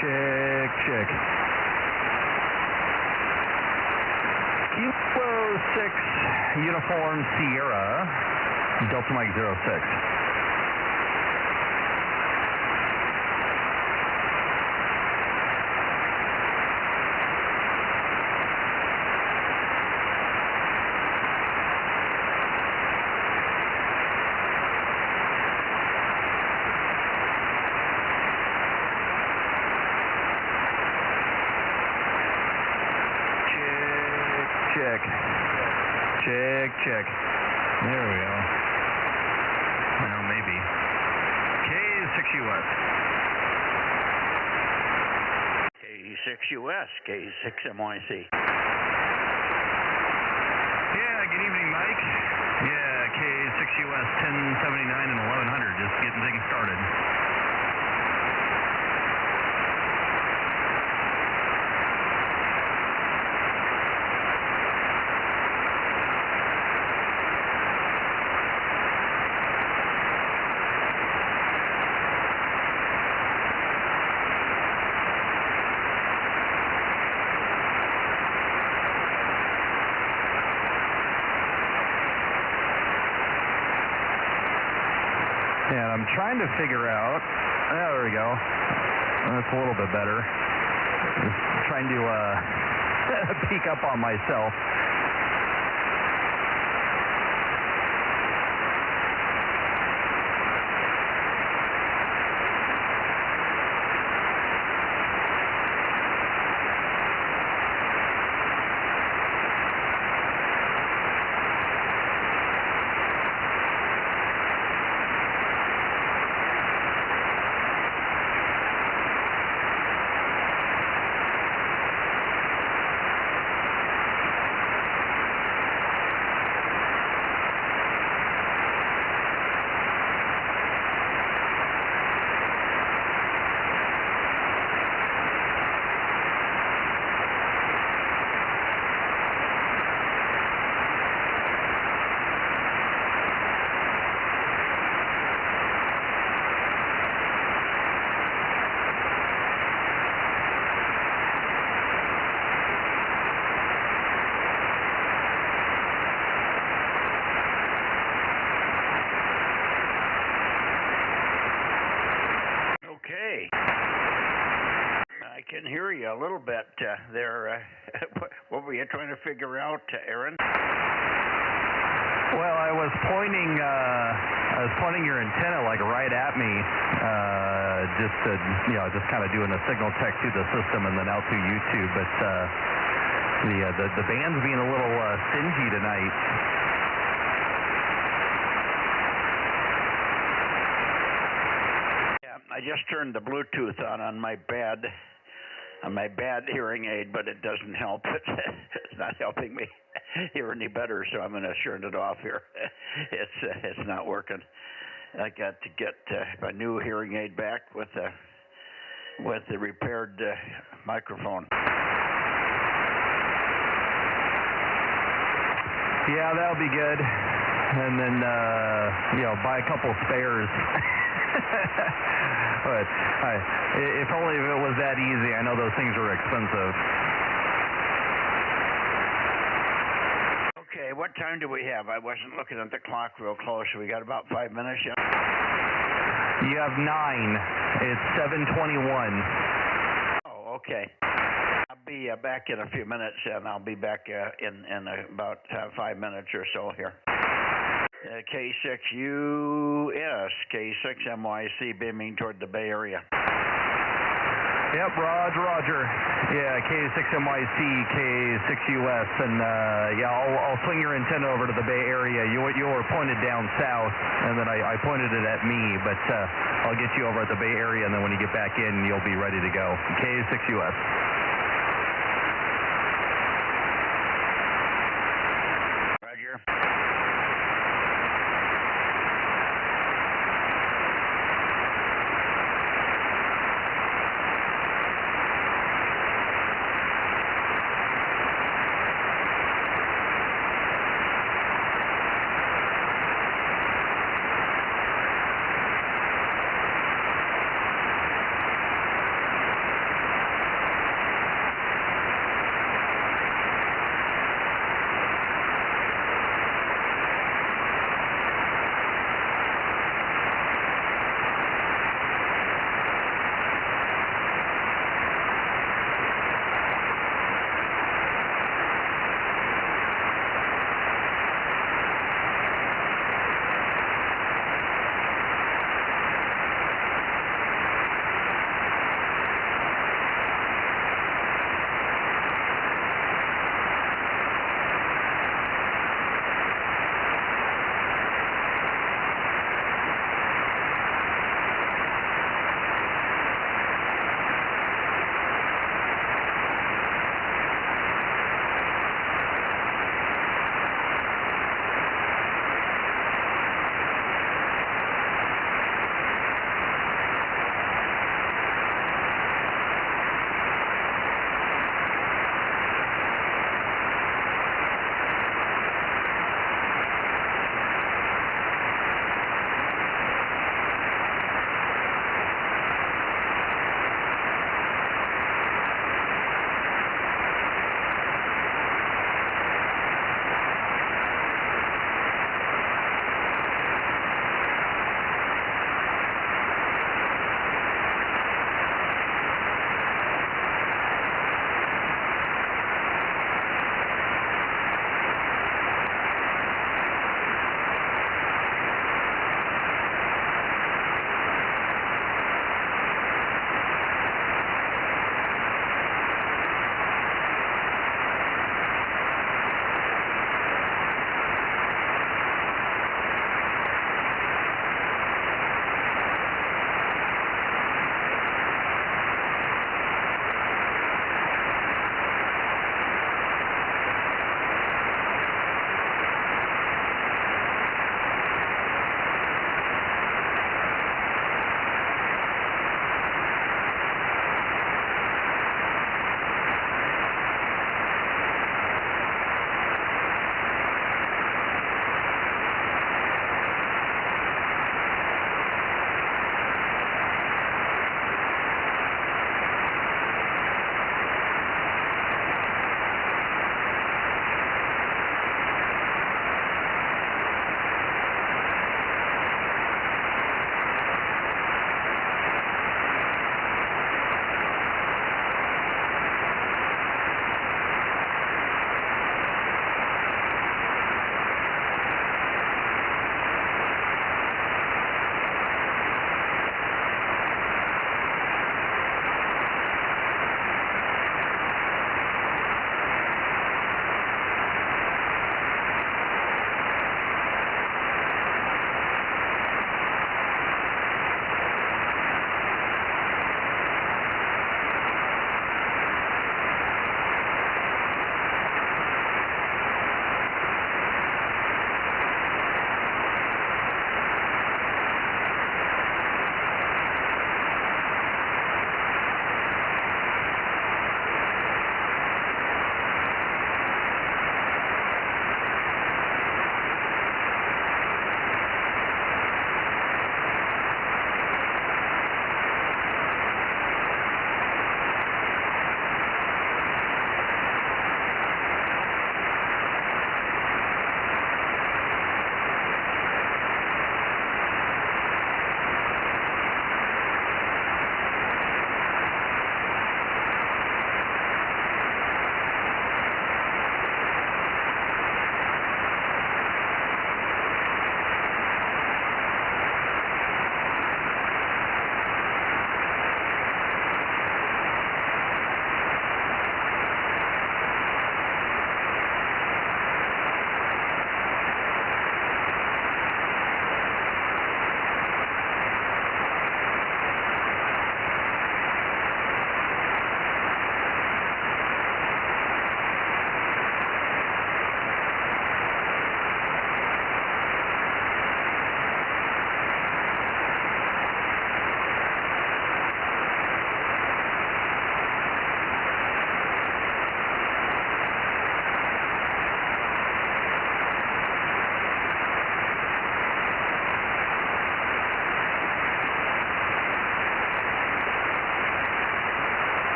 Check. Kilo 6, Uniform Sierra, Delta Mike 06. Check. There we go. Well, maybe. K6US. K6US, K6MYC. Yeah, good evening, Mike. Yeah, K6US 1079 and 1100, just getting things started. And I'm trying to figure out, there we go, that's a little bit better. Just trying to peek up on myself. Okay. I can hear you a little bit there. What were you trying to figure out, Aaron? Well, I was pointing your antenna like right at me, just to, just kind of doing a signal check through the system and then out through YouTube. But the band's being a little stingy tonight. I just turned the Bluetooth on my bad hearing aid, but it doesn't help. It's not helping me hear any better, so I'm going to turn it off here. It's not working. I got to get my new hearing aid back with the repaired microphone. Yeah, that'll be good. And then buy a couple spares. But if only it was that easy. I know those things are expensive. Okay, what time do we have? I wasn't looking at the clock real close. We got about 5 minutes yet. You have 9. It's 7:21. Oh, okay. I'll be back in a few minutes, and I'll be back in about 5 minutes or so here. K6US, K6MYC, beaming toward the Bay Area. Yep, Roger. Yeah, K6MYC, K6US, and I'll swing your antenna over to the Bay Area. You were pointed down south, and then I pointed it at me, but I'll get you over at the Bay Area, and then when you get back in, you'll be ready to go. K6US. Roger.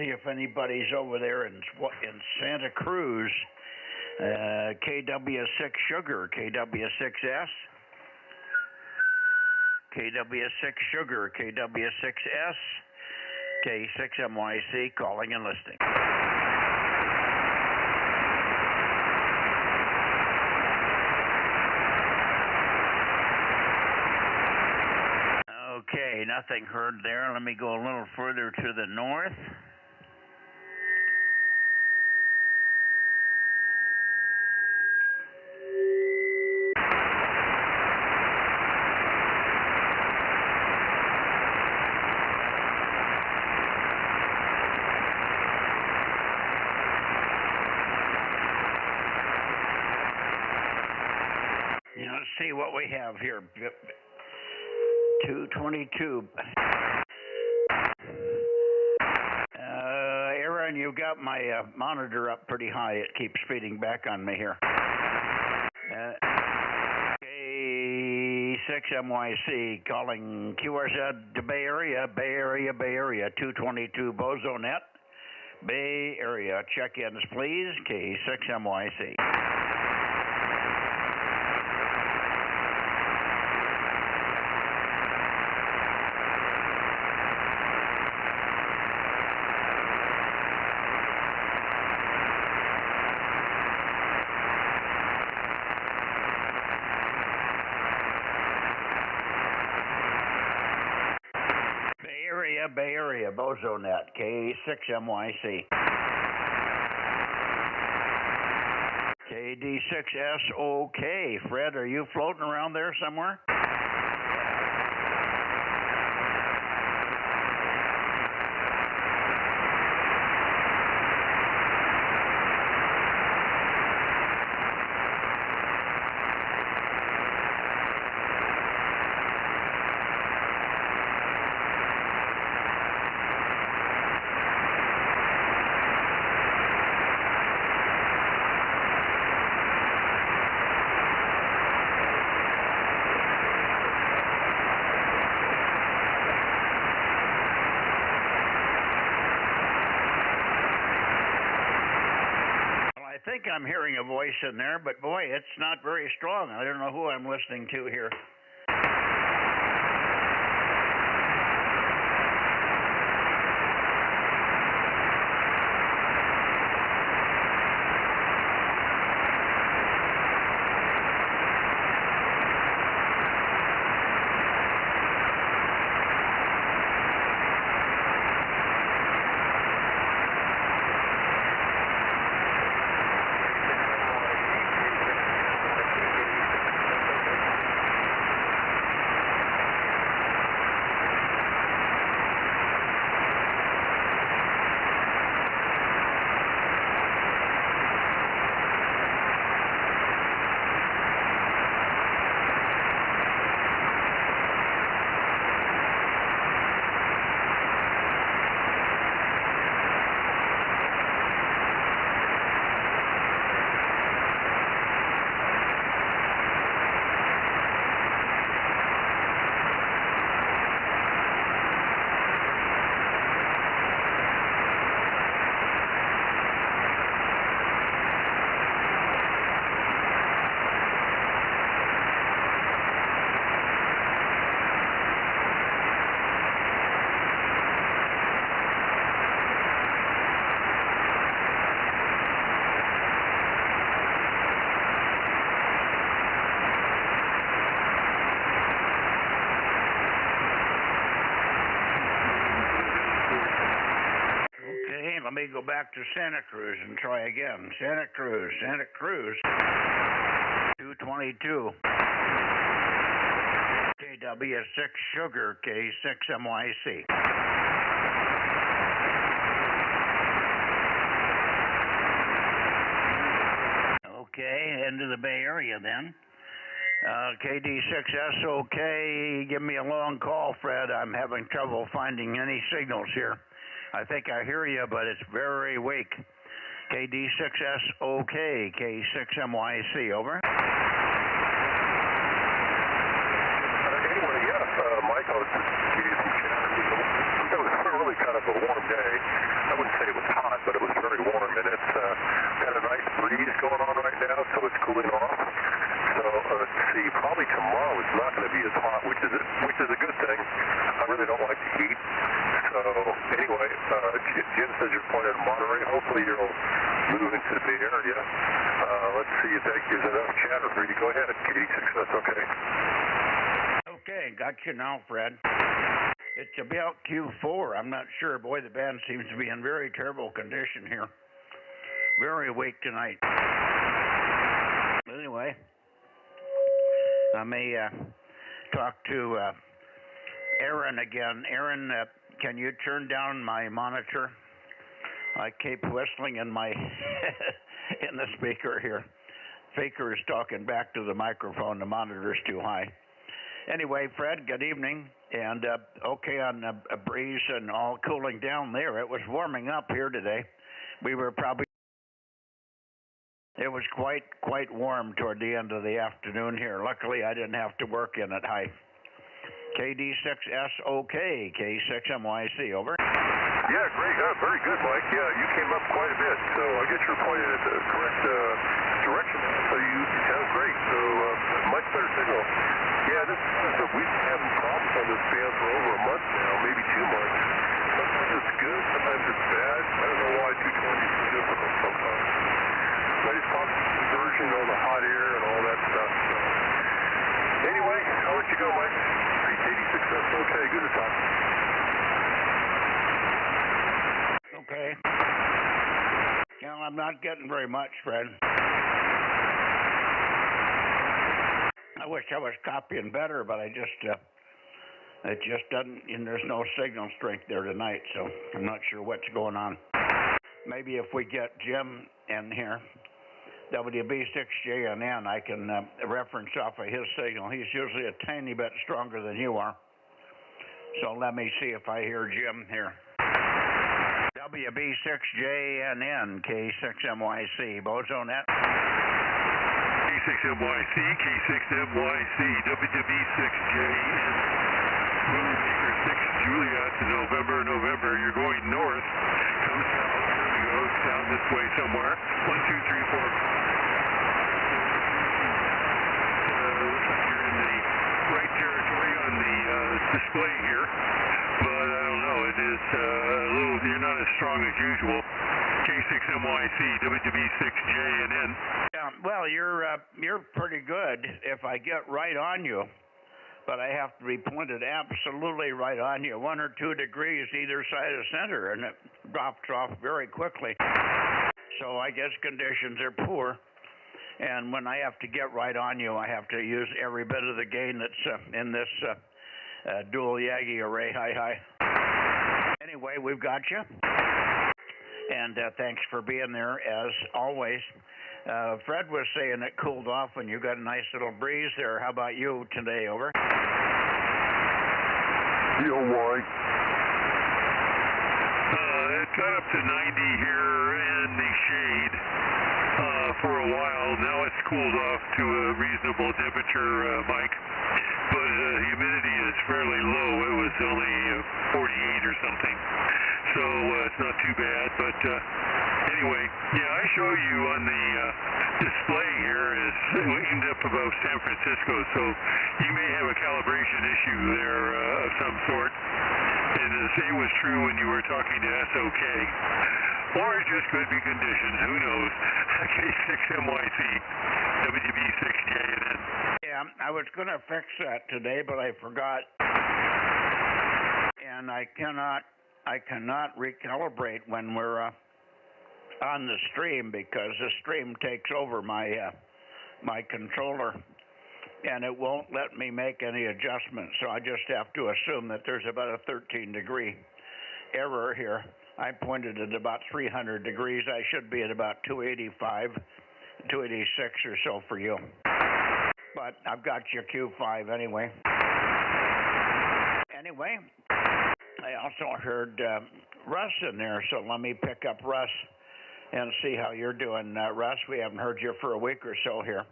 see if anybody's over there in Santa Cruz. KW6 Sugar, KW6S. KW6 Sugar, KW6S. K6MYC, calling and listening. Okay, nothing heard there. Let me go a little further to the north. Now, let's see what we have here. 222. Aaron, you got my monitor up pretty high. It keeps feeding back on me here. K6MYC calling QRZ to Bay Area, Bay Area, Bay Area. 222 Bozo Net, Bay Area. Check-ins, please. K6MYC. Bay Area, Bozo Net, K6MYC. KD6SOK. Fred, are you floating around there somewhere? I think I'm hearing a voice in there, but boy, it's not very strong. I don't know who I'm listening to here. Let me go back to Santa Cruz and try again. Santa Cruz, 222. KW6 Sugar, K6MYC. Okay, into the Bay Area then. KD6SOK, give me a long call, Fred. I'm having trouble finding any signals here. I think I hear you, but it's very weak. KD6SOK, K6MYC, over. Anyway, Michael, it was really kind of a warm day. I was you now, Fred. It's about Q4. I'm not sure. Boy, the band seems to be in very terrible condition here. Very weak tonight. Anyway, I may talk to Aaron again. Aaron, can you turn down my monitor? I keep whistling in my in the speaker here. Speaker is talking back to the microphone. The monitor's too high. Anyway, Fred, good evening. And okay on a breeze and all cooling down there. It was warming up here today. We were probably... It was quite warm toward the end of the afternoon here. Luckily, I didn't have to work in it. Hi. KD6SOK, K6MYC, over. Yeah, great. Very good, Mike. Yeah, you came up quite a bit, so I guess you're pointed at the correct direction. So you sound great. So much better signal. Yeah, we've been having problems on this band for over a month now, maybe 2 months. Sometimes it's good, sometimes it's bad. I don't know why 220 is so difficult sometimes. So I just talked conversion, all the hot air and all that stuff. So anyway, I'll let you go, Mike. 86, okay, good to talk. Okay. Yeah, I'm not getting very much, Fred. I wish I was copying better, but it just doesn't, and there's no signal strength there tonight, so I'm not sure what's going on. Maybe if we get Jim in here, WB6JNN, I can reference off of his signal. He's usually a tiny bit stronger than you are. So let me see if I hear Jim here. WB6JNN, K6MYC, Bozo Net. K6MYC, K6MYC, WB6JNN, Maker 6, Julia to November, you're going north, come south, here we go, down this way somewhere, 1, 2, 3, 4, 5. Looks like you're in the right territory on the display here, but I don't know, it is you're not as strong as usual. K6MYC, WB6JNN. Yeah, well, you're pretty good if I get right on you, but I have to be pointed absolutely right on you, 1 or 2 degrees either side of center, and it drops off very quickly. So I guess conditions are poor, and when I have to get right on you, I have to use every bit of the gain that's in this dual Yagi array. Hi. Anyway, we've got you, and thanks for being there as always. Fred was saying it cooled off and you got a nice little breeze there. How about you today, over? DOY. It got up to 90 here in the shade for a while. Now it's cooled off to a reasonable temperature, Mike. But humidity is fairly low. It was only 48 or something. So it's not too bad. But anyway, yeah, I show you on the display here is aimed up above San Francisco. So you may have a calibration issue there of some sort. And the same was true when you were talking to SOK. Or it just could be conditions. Who knows? K6MYC, WB6JNN. Yeah, I was going to fix that today, but I forgot. And I cannot recalibrate when we're on the stream because the stream takes over my my controller, and it won't let me make any adjustments. So I just have to assume that there's about a 13-degree error here. I pointed at about 300 degrees. I should be at about 285, 286 or so for you. But I've got your Q5 anyway. Anyway, I also heard Russ in there, so let me pick up Russ and see how you're doing, Russ. We haven't heard you for a week or so here.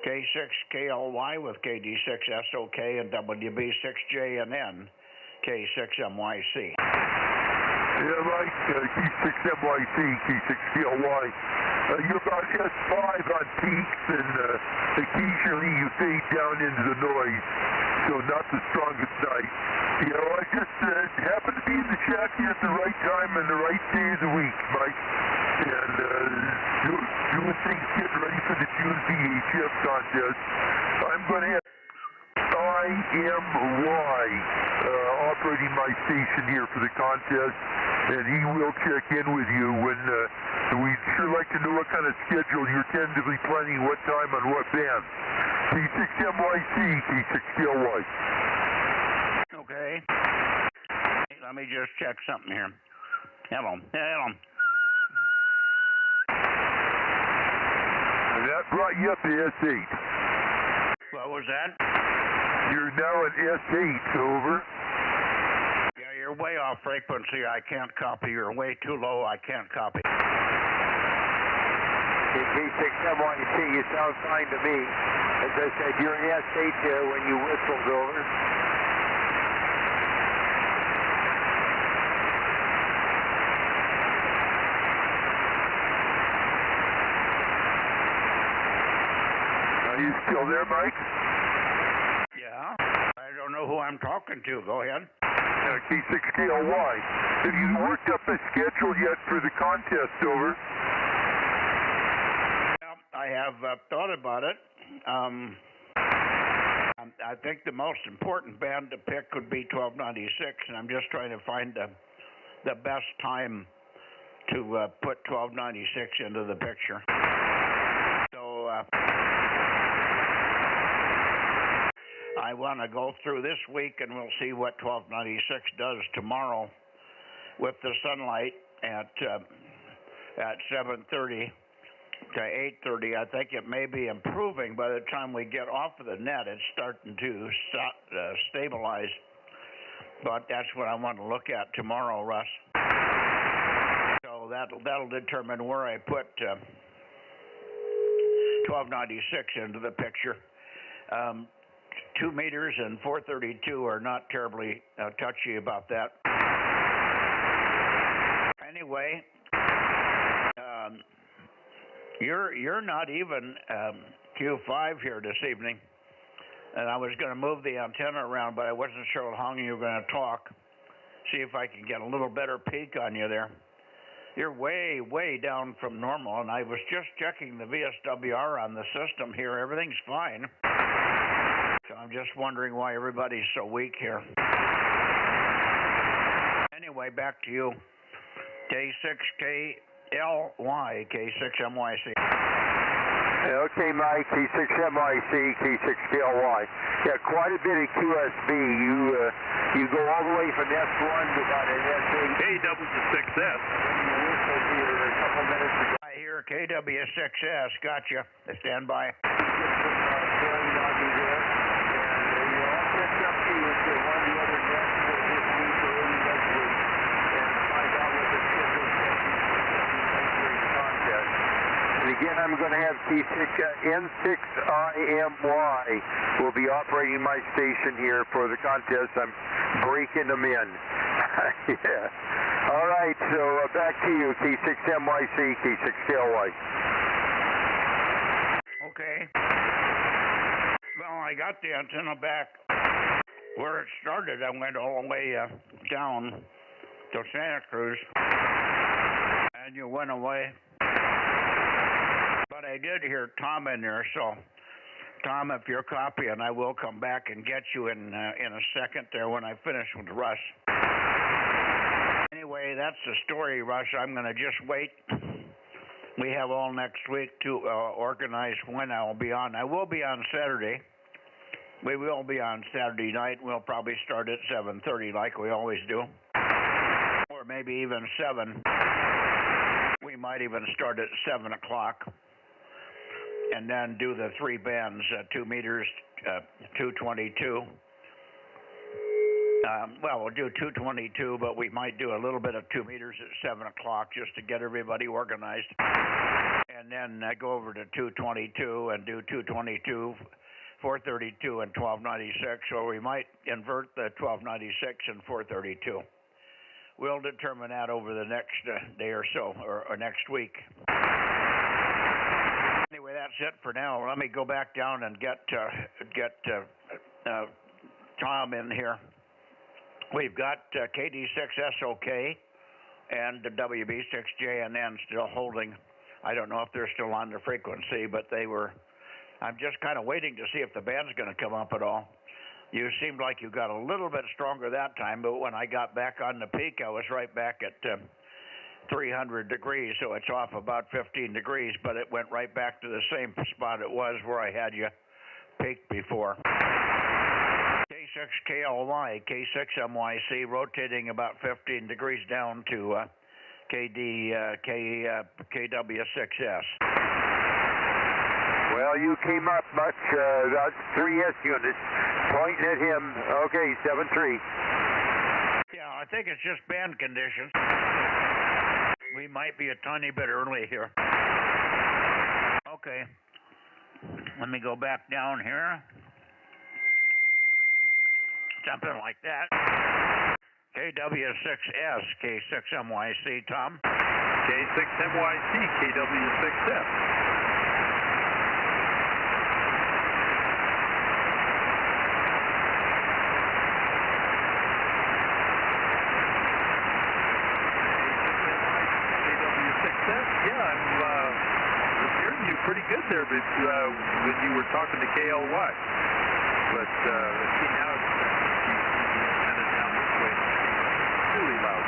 K6KLY with KD6SOK and WB6JNN, K6MYC. Yeah, right, K6MYC, K6KLY. You're about S5 on peaks, and occasionally you fade down into the noise, so not the strongest night. You know, I just happen to be in the shack at the right time and the right day of the week, Mike. And doing things, getting ready for the June VHF contest. I'm going to have... All right. operating my station here for the contest, and he will check in with you when we'd sure like to know what kind of schedule you're tentatively planning, what time on what band. K6MYC, K6KLY. Okay. Let me just check something here. Hello. Hello. That brought you up to S8. What was that? You're now at S8, over. Yeah, you're way off frequency. I can't copy. You're way too low. I can't copy. K6MYC, you sound fine to me. As I said, you're in S8 there when you whistled, over. Are you still there, Mike? Yeah. I don't know who I'm talking to. Go ahead. K6KLY. Have you worked up a schedule yet for the contest, over? Yeah, I have thought about it. I think the most important band to pick would be 1296, and I'm just trying to find the best time to put 1296 into the picture. So I want to go through this week, and we'll see what 1296 does tomorrow with the sunlight at 7:30 to 8:30. I think it may be improving by the time we get off of the net. It's starting to stabilize, but that's what I want to look at tomorrow, Russ. So that'll determine where I put 1296 into the picture. 2 meters and 432 are not terribly touchy about that. Anyway, you're not even Q5 here this evening, and I was going to move the antenna around, but I wasn't sure how long you were going to talk. See if I can get a little better peek on you there. You're way, way down from normal, and I was just checking the VSWR on the system here. Everything's fine. So I'm just wondering why everybody's so weak here. Anyway, back to you. K6KLY, K6MYC. Okay, Mike, K6MYC, K6KLY. Yeah, quite a bit of QSB. You go all the way from S1 to about an S8. KW6S. You whistled here a couple minutes ago. I hear KW6S. Gotcha. Stand by. Again, I'm going to have N6IMY will be operating my station here for the contest. I'm breaking them in. Yeah. All right, so back to you, K6MYC, K6KLY. Okay. Well, I got the antenna back where it started. I went all the way down to Santa Cruz, and you went away. But I did hear Tom in there, so Tom, if you're copying, I will come back and get you in a second there when I finish with Russ. Anyway, that's the story, Russ. I'm going to just wait. We have all next week to organize when I will be on. I will be on Saturday. We will be on Saturday night. We'll probably start at 7:30 like we always do, or maybe even 7. We might even start at 7 o'clock. And then do the 3 bands, 2 meters, 222. Well, we'll do 222, but we might do a little bit of 2 meters at 7 o'clock just to get everybody organized. And then go over to 222 and do 222, 432, and 1296. So we might invert the 1296 and 432. We'll determine that over the next day or so, or next week. Anyway, that's it for now. Let me go back down and get Tom in here. We've got KD6SOK and the WB6JNN still holding. I don't know if they're still on the frequency, but they were. I'm just kind of waiting to see if the band's going to come up at all. You seemed like you got a little bit stronger that time, but when I got back on the peak, I was right back at 300 degrees, so it's off about 15 degrees, but it went right back to the same spot it was where I had you peaked before. K6KLY, K6MYC, rotating about 15 degrees down to KW6S. Well, you came up much, about 3S units, pointing at him. Okay, 7-3. Yeah, I think it's just band conditions. We might be a tiny bit early here. Okay, let me go back down here. Something like that. KW6S, K6MYC, Tom. K6MYC, KW6S. Yeah, I'm hearing you pretty good there when you were talking to KLY. But let's see now, it's the antenna down this way. It's really loud.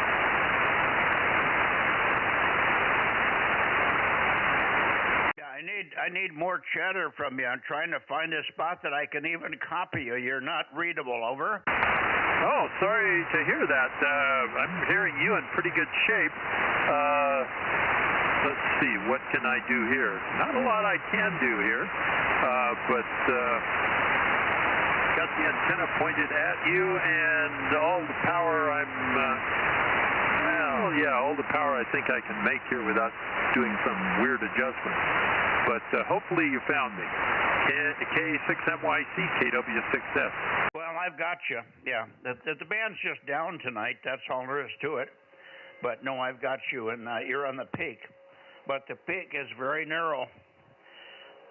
Yeah, I need more chatter from you. I'm trying to find a spot that I can even copy you. You're not readable, over. Oh, sorry to hear that. I'm hearing you in pretty good shape. Let's see, what can I do here? Not a lot I can do here, but got the antenna pointed at you, and all the power all the power I think I can make here without doing some weird adjustment. But hopefully you found me. K6MYC, KW6S. Well, I've got you. Yeah, the band's just down tonight. That's all there is to it. But no, I've got you, and you're on the peak. But the peak is very narrow.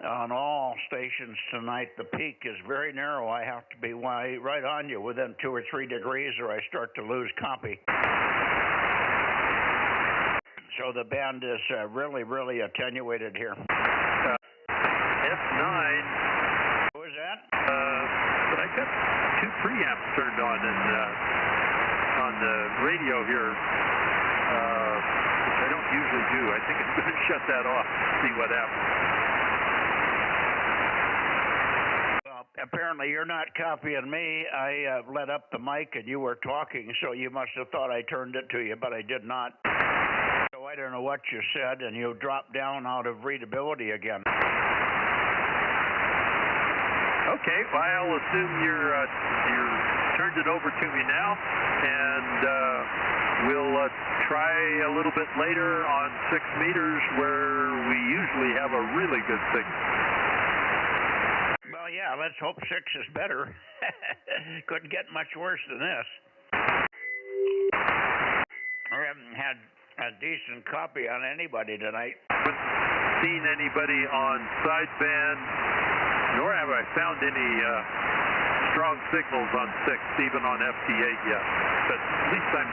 On all stations tonight, the peak is very narrow. I have to be right on you within 2 or 3 degrees, or I start to lose copy. So the band is really, really attenuated here. F9. What was that? But I got 2 preamps turned on on the radio here. Which I don't usually do. I think I'm going to shut that off, see what happens. Well, apparently you're not copying me. I let up the mic and you were talking, so you must have thought I turned it to you, but I did not. So I don't know what you said, and you dropped down out of readability again. Okay, well, I'll assume you're turned it over to me now, and we'll try a little bit later on 6 meters where we usually have a really good signal. Well, yeah, let's hope 6 is better. Couldn't get much worse than this. I haven't had a decent copy on anybody tonight. Haven't seen anybody on sideband, nor have I found any strong signals on 6, even on FT8 yet. But at least I'm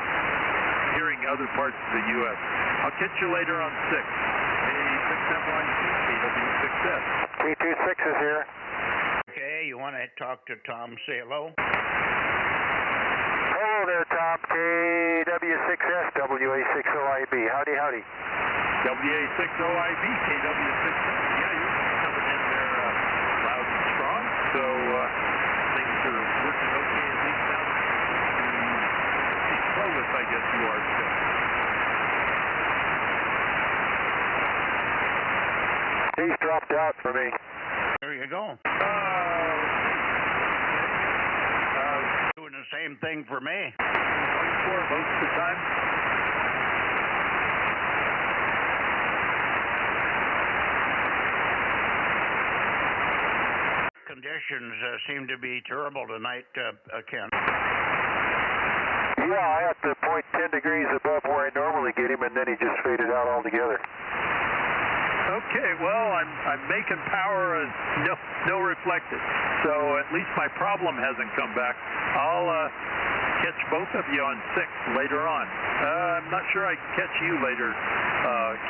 hearing other parts of the U.S. I'll catch you later on 6. K6MYC, KW6S. T26 is here. Okay, you want to talk to Tom? Say hello. Hello there, Tom. KW6S, WA6OIB. Howdy, howdy. WA6OIB, KW6S. Yeah, you're coming in there loud and strong, so things are working okay, at least now. Clovis, I guess you are still. He's dropped out for me. There you go. Doing the same thing for me. 24 most of the time. Conditions seem to be terrible tonight, Ken. Yeah, I have to point 10 degrees above where I normally get him, and then he just faded out altogether. Okay, well, I'm making power and no reflected, so at least my problem hasn't come back. I'll catch both of you on 6 later on. I'm not sure I can catch you later,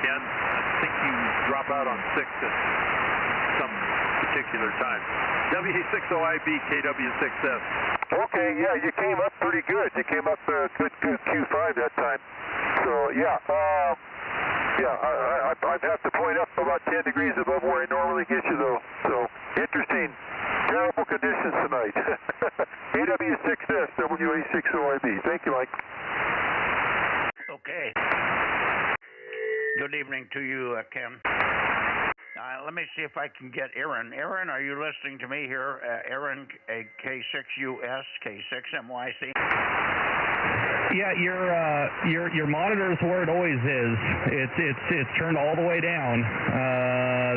Ken. I think you drop out on 6 at some particular time. WA60IB, KW6S. Okay, yeah, you came up pretty good. You came up good Q5 that time. So, yeah, I'd have to point up about 10 degrees above where I normally get you, though. So, interesting. Terrible conditions tonight. KW6S, WA60IB. Thank you, Mike. Okay. Good evening to you, Ken. Let me see if I can get Aaron. Aaron, are you listening to me here? Aaron, K6US, K6MYC. Yeah, your monitor's where it always is. It's turned all the way down.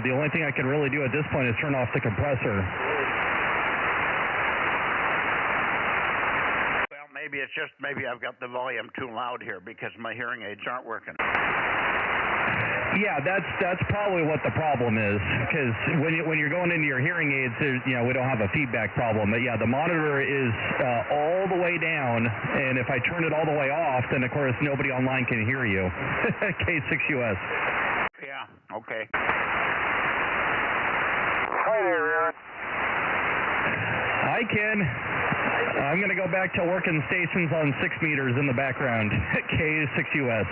The only thing I can really do at this point is turn off the compressor. Well, maybe I've got the volume too loud here because my hearing aids aren't working. Yeah, that's probably what the problem is, because when you're going into your hearing aids, we don't have a feedback problem. But yeah, the monitor is all the way down, and if I turn it all the way off, then of course nobody online can hear you. K6US. Yeah. Okay. Hi there, Aaron. Hi, Ken. I'm going to go back to working stations on 6 meters in the background. K6US.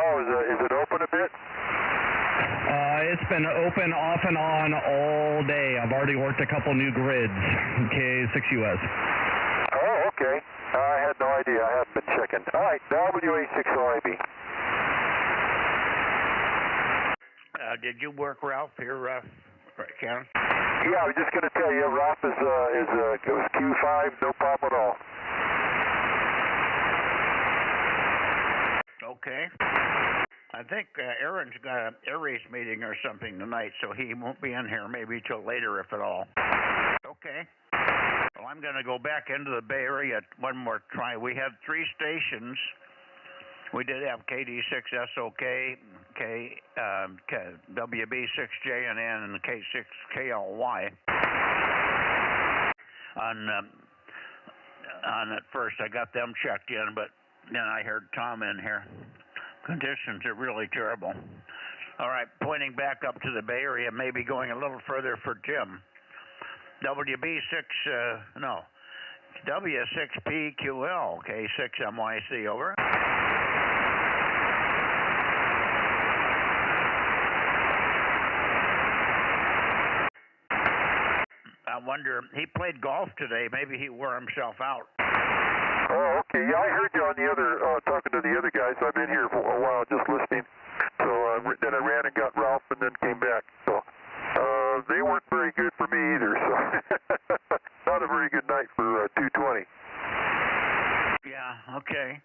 Oh, is it open a bit? It's been open off and on all day. I've already worked a couple new grids. K6US. Oh, okay. I had no idea. I haven't been checking. All right, WA60IB. Did you work Ralph here, Ken? Yeah, I was just going to tell you, Ralph is Q5, no problem at all. Okay. I think Aaron's got an Aries meeting or something tonight, so he won't be in here maybe till later, if at all. Okay. Well, I'm going to go back into the Bay Area one more try. We had 3 stations. We did have KD6SOK, WB6JNN, and K6KLY. On at first, I got them checked in, but then I heard Tom in here. Conditions are really terrible. All right, pointing back up to the Bay Area, maybe going a little further for Jim. W6PQL, K6MYC, over. I wonder, he played golf today. Maybe he wore himself out. Oh, okay. Yeah, I heard you on the other, talking to the other guys. I've been here for a while just listening. So then I ran and got Ralph and then came back. So they weren't very good for me either. So not a very good night for 220. Yeah, okay.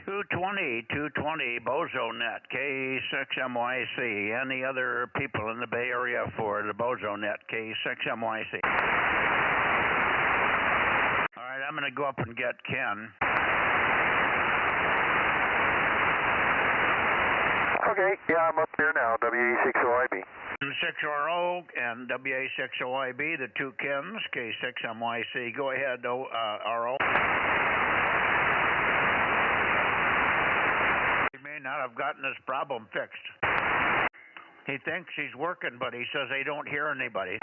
220, Bozo Net, K6MYC. Any other people in the Bay Area for the Bozo Net, K6MYC? All right, I'm going to go up and get Ken. Okay, yeah, I'm up there now, WA60IB. 6RO and WA60IB, the 2 Kens, K6MYC. Go ahead, RO. He may not have gotten this problem fixed. He thinks he's working, but he says they don't hear anybody.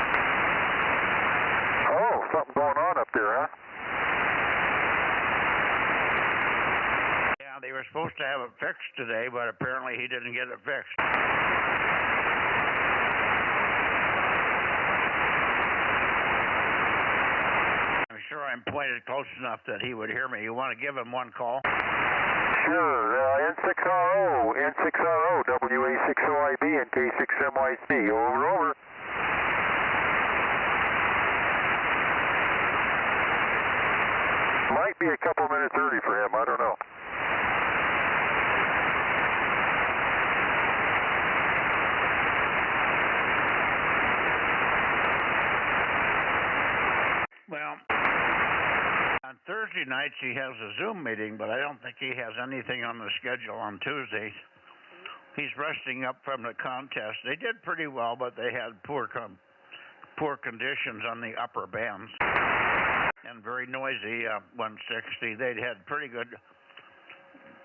Oh, something going on up there, huh? Yeah, they were supposed to have it fixed today, but apparently he didn't get it fixed. I'm sure I'm pointed close enough that he would hear me. You want to give him one call? Sure, N6RO, WA60IB, and K6MYC. Over. Might be a couple minutes early for him, I don't know. Well, on Thursday nights he has a Zoom meeting, but I don't think he has anything on the schedule on Tuesdays. He's resting up from the contest. They did pretty well, but they had poor conditions on the upper bands and very noisy 160. They'd had pretty good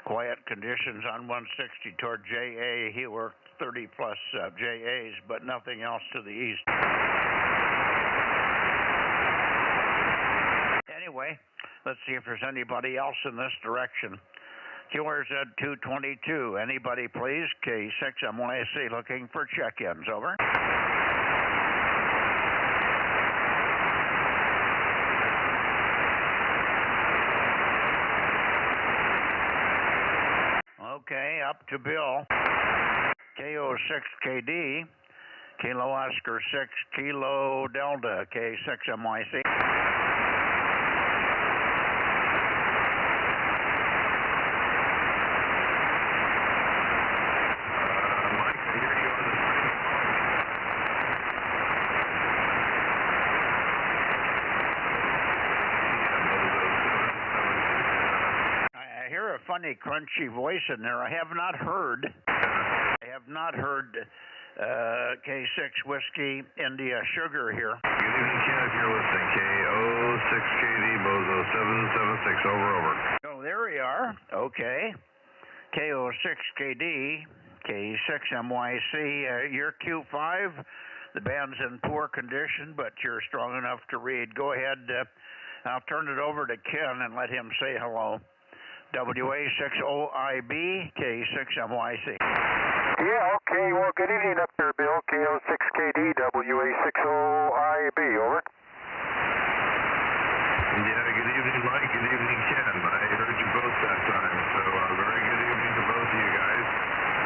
quiet conditions on 160 toward JA. He worked 30 plus JAs, but nothing else to the east. Anyway, let's see if there's anybody else in this direction. QRZ 222, anybody please? K6MYC looking for check-ins, over. Okay, up to Bill. KO6KD, Kilo Oscar 6, Kilo Delta, K6MYC. Funny crunchy voice in there. I have not heard K6 Whiskey India Sugar here. Good evening, Ken, if you're listening. KO6KD Bozo 776, over. Oh, there we are. Okay. KO6KD, K6MYC, you're Q5. The band's in poor condition, but you're strong enough to read. Go ahead. I'll turn it over to Ken and let him say hello. WA60IB, K6MYC. Yeah, okay. Well, good evening up there, Bill. KO6KD, WA60IB, over. Yeah, good evening, Mike. Good evening, Ken. I heard you both that time, so very good evening to both of you guys.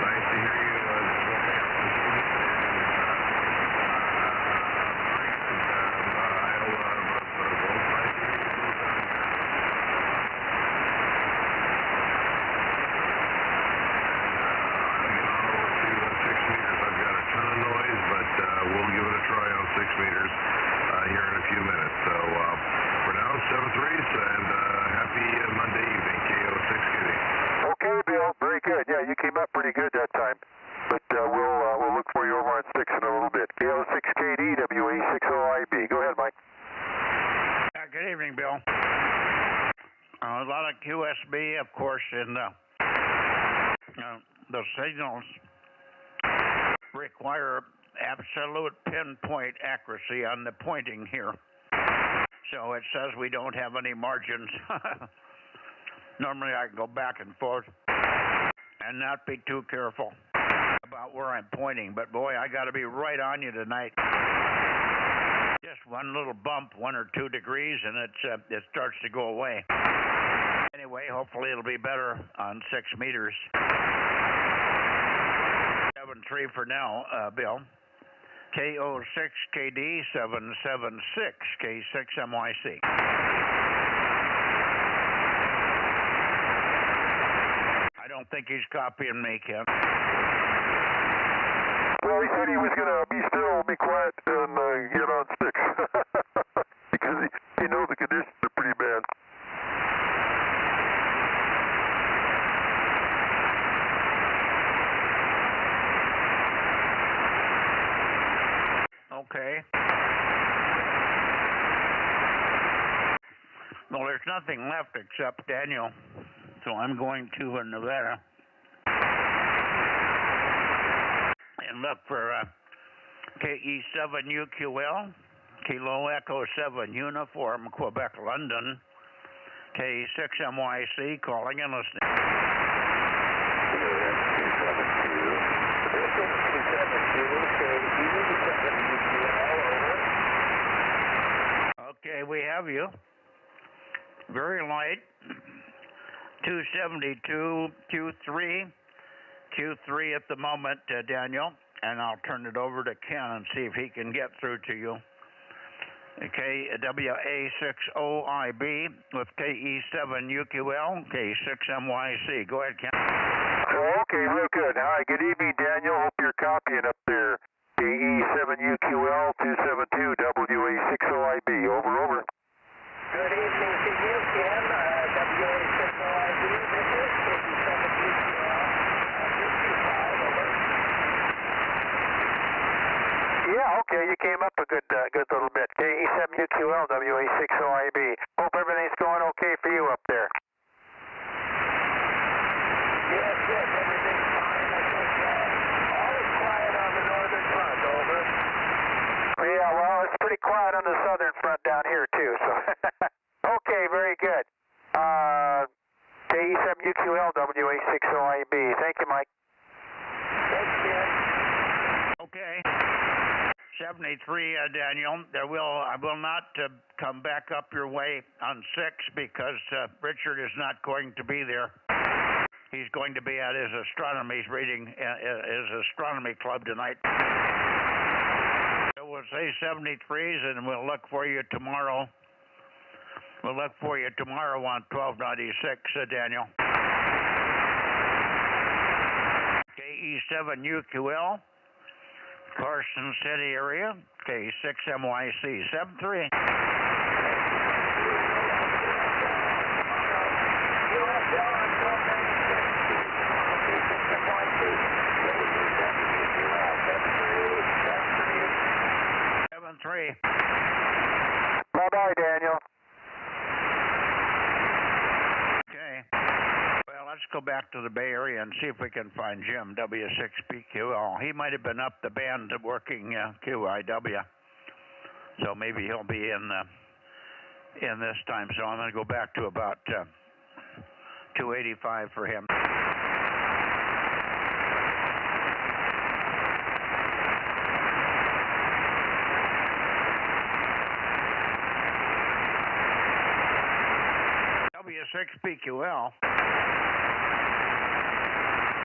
Nice to hear you this morning. We'll give it a try on 6 meters here in a few minutes. So for now, 7-3s, and happy Monday evening, KO6KD. Okay, Bill, very good. Yeah, you came up pretty good that time. But we'll look for you over on 6 in a little bit. KO6KD, WA60IB. Go ahead, Mike. Good evening, Bill. A lot of QSB, of course, in the signals require absolute pinpoint accuracy on the pointing here. So it says we don't have any margins. Normally I can go back and forth and not be too careful about where I'm pointing, but boy, I got to be right on you tonight. Just one little bump, 1 or 2 degrees, and it starts to go away. Anyway, hopefully it'll be better on 6 meters. 7-3 for now, Bill. KO6KD 776, K6MYC. I don't think he's copying me, Ken. Well, he said he was going to be still, be quiet, and get on 6. Because he knows the conditions are pretty bad. Okay. Well, there's nothing left except Daniel, so I'm going to Nevada and look for KE7UQL, Kilo Echo 7 Uniform, Quebec, London, K6MYC, calling and listening. Okay, we have you. Very light. 272 Q3. Q3 at the moment, Daniel. And I'll turn it over to Ken and see if he can get through to you. Okay, WA60IB with KE7UQL, K6MYC. Go ahead, Ken. Okay, real good. Hi, good evening, Daniel. Hope you're copying up there. KE7UQL 272 WA60IB. Over. Good evening to you, Ken. WA60IB. This is KE7UQL. Yeah, okay, you came up a good little bit. KE7UQL WA60IB. Hope everything's going okay for you up there. Yes, everything's fine. I think all is UQL WA60IB. Thank you, Mike. Thanks, Ken. Okay. 73, Daniel. I will not come back up your way on 6 because Richard is not going to be there. He's going to be at his astronomy club tonight. So we'll say 73s, and we'll look for you tomorrow. We'll look for you tomorrow on 1296, Daniel. KE7 UQL, Carson City area, K6MYC, 73. USL on 73. Bye-bye, Daniel. Okay. Well, let's go back to the Bay Area and see if we can find Jim, W6PQL. He might have been up the band working QIW. So maybe he'll be in this time. So I'm going to go back to about 285 for him. W6PQL.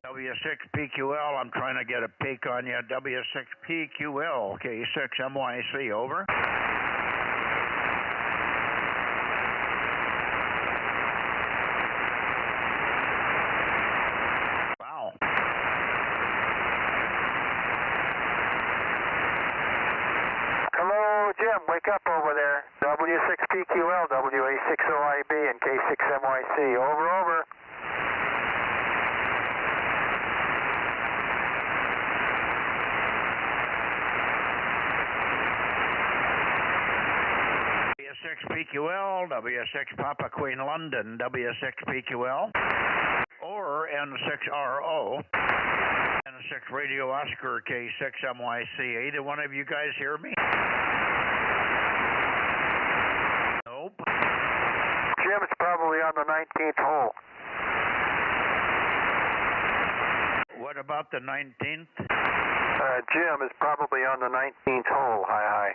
W6PQL, I'm trying to get a peek on you. W6PQL, K6MYC, over. Wow. Hello, Jim. Wake up over there. W6PQL, WA60IB, and K6MYC. Over, over. W6PQL, W6 Papa Queen London, W6PQL, or N6RO, N6 Radio Oscar, K6MYC. Either one of you guys hear me? Nope. Jim, it's probably on the 19th hole. What about the 19th? Jim is probably on the 19th hole. Hi, hi.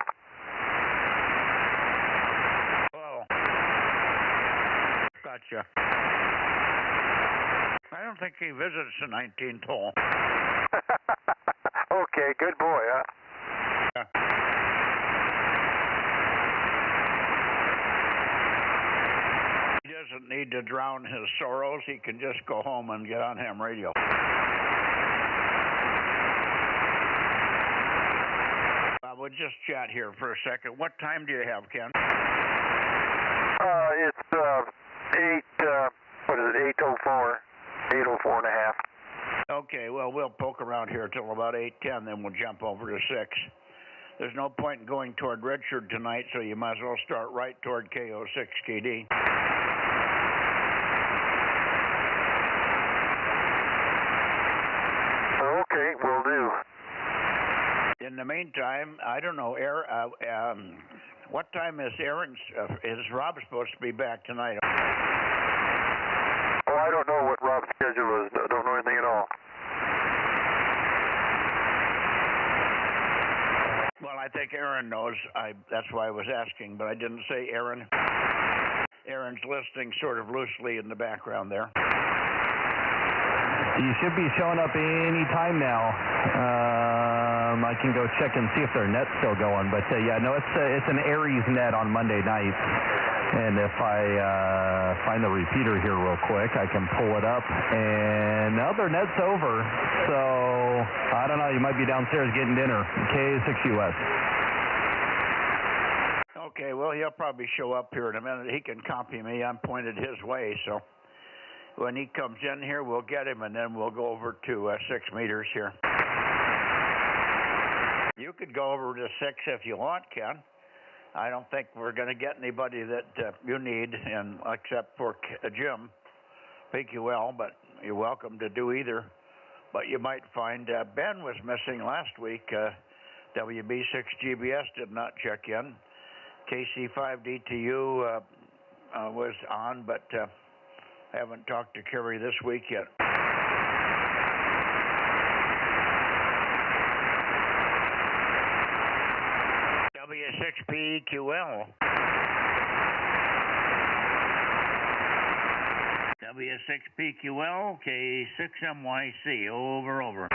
Oh. Gotcha. I don't think he visits the 19th hole. Okay, good boy, huh? Yeah. He doesn't need to drown his sorrows. He can just go home and get on ham radio. We'll just chat here for a second. What time do you have, Ken? It's 8:04. 8:04 and a half. Okay, well, we'll poke around here till about 8:10, then we'll jump over to 6. There's no point in going toward Richard tonight, so you might as well start right toward KO6KD. Okay, will do. In the meantime, I don't know, what time is Rob supposed to be back tonight? Oh, I don't know what Rob's schedule is. Don't know anything at all. Well, I think Aaron knows. That's why I was asking, but I didn't say Aaron. Aaron's listening sort of loosely in the background there. You should be showing up any time now. I can go check and see if their net's still going, but yeah, no, it's an Aries net on Monday night. And if I find the repeater here real quick, I can pull it up. And now their net's over. So, I don't know, you might be downstairs getting dinner. K6US. Okay, well, he'll probably show up here in a minute. He can copy me. I'm pointed his way, so when he comes in here, we'll get him, and then we'll go over to 6 meters here. You could go over to 6 if you want, Ken. I don't think we're going to get anybody that you need, and except for Jim, PQL, but you're welcome to do either. But you might find Ben was missing last week. WB6GBS did not check in. KC5DTU was on, but I haven't talked to Kerry this week yet. W6PQL. W6PQL, K6MYC, over.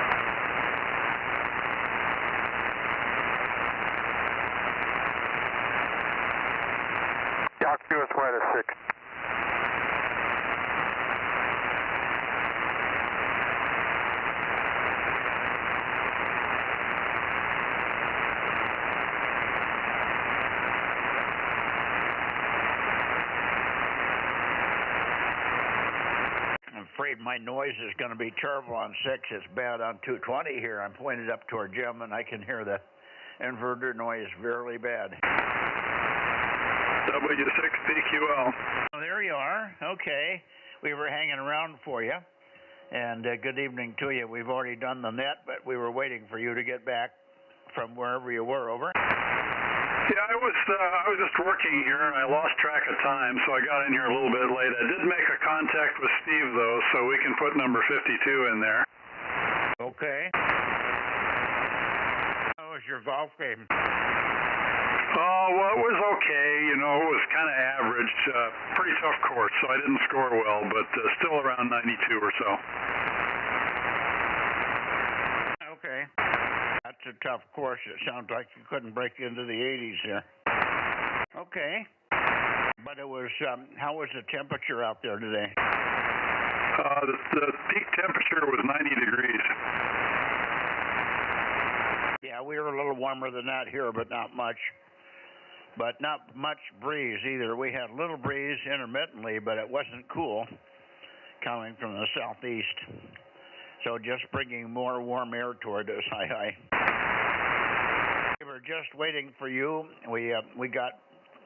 Doc Northwest 6. I'm afraid my noise is going to be terrible on 6. It's bad on 220 here. I'm pointed up toward Jim, and I can hear the inverter noise really bad. W6PQL. Oh, there you are. Okay. We were hanging around for you. And good evening to you. We've already done the net, but we were waiting for you to get back from wherever you were, over. Yeah, I was just working here, and I lost track of time, so I got in here a little bit late. I did make a contact with Steve, though, so we can put number 52 in there. Okay. How was your golf game? Oh, well, it was okay. You know, it was kind of average. Pretty tough course, so I didn't score well, but still around 92 or so. Okay. That's a tough course. It sounds like you couldn't break into the 80s here. Okay. But it was, how was the temperature out there today? The peak temperature was 90 degrees. Yeah, we were a little warmer than that here, but not much. But not much breeze either. We had a little breeze intermittently, but it wasn't cool coming from the southeast. So just bringing more warm air toward us. Hi. We were just waiting for you. We got,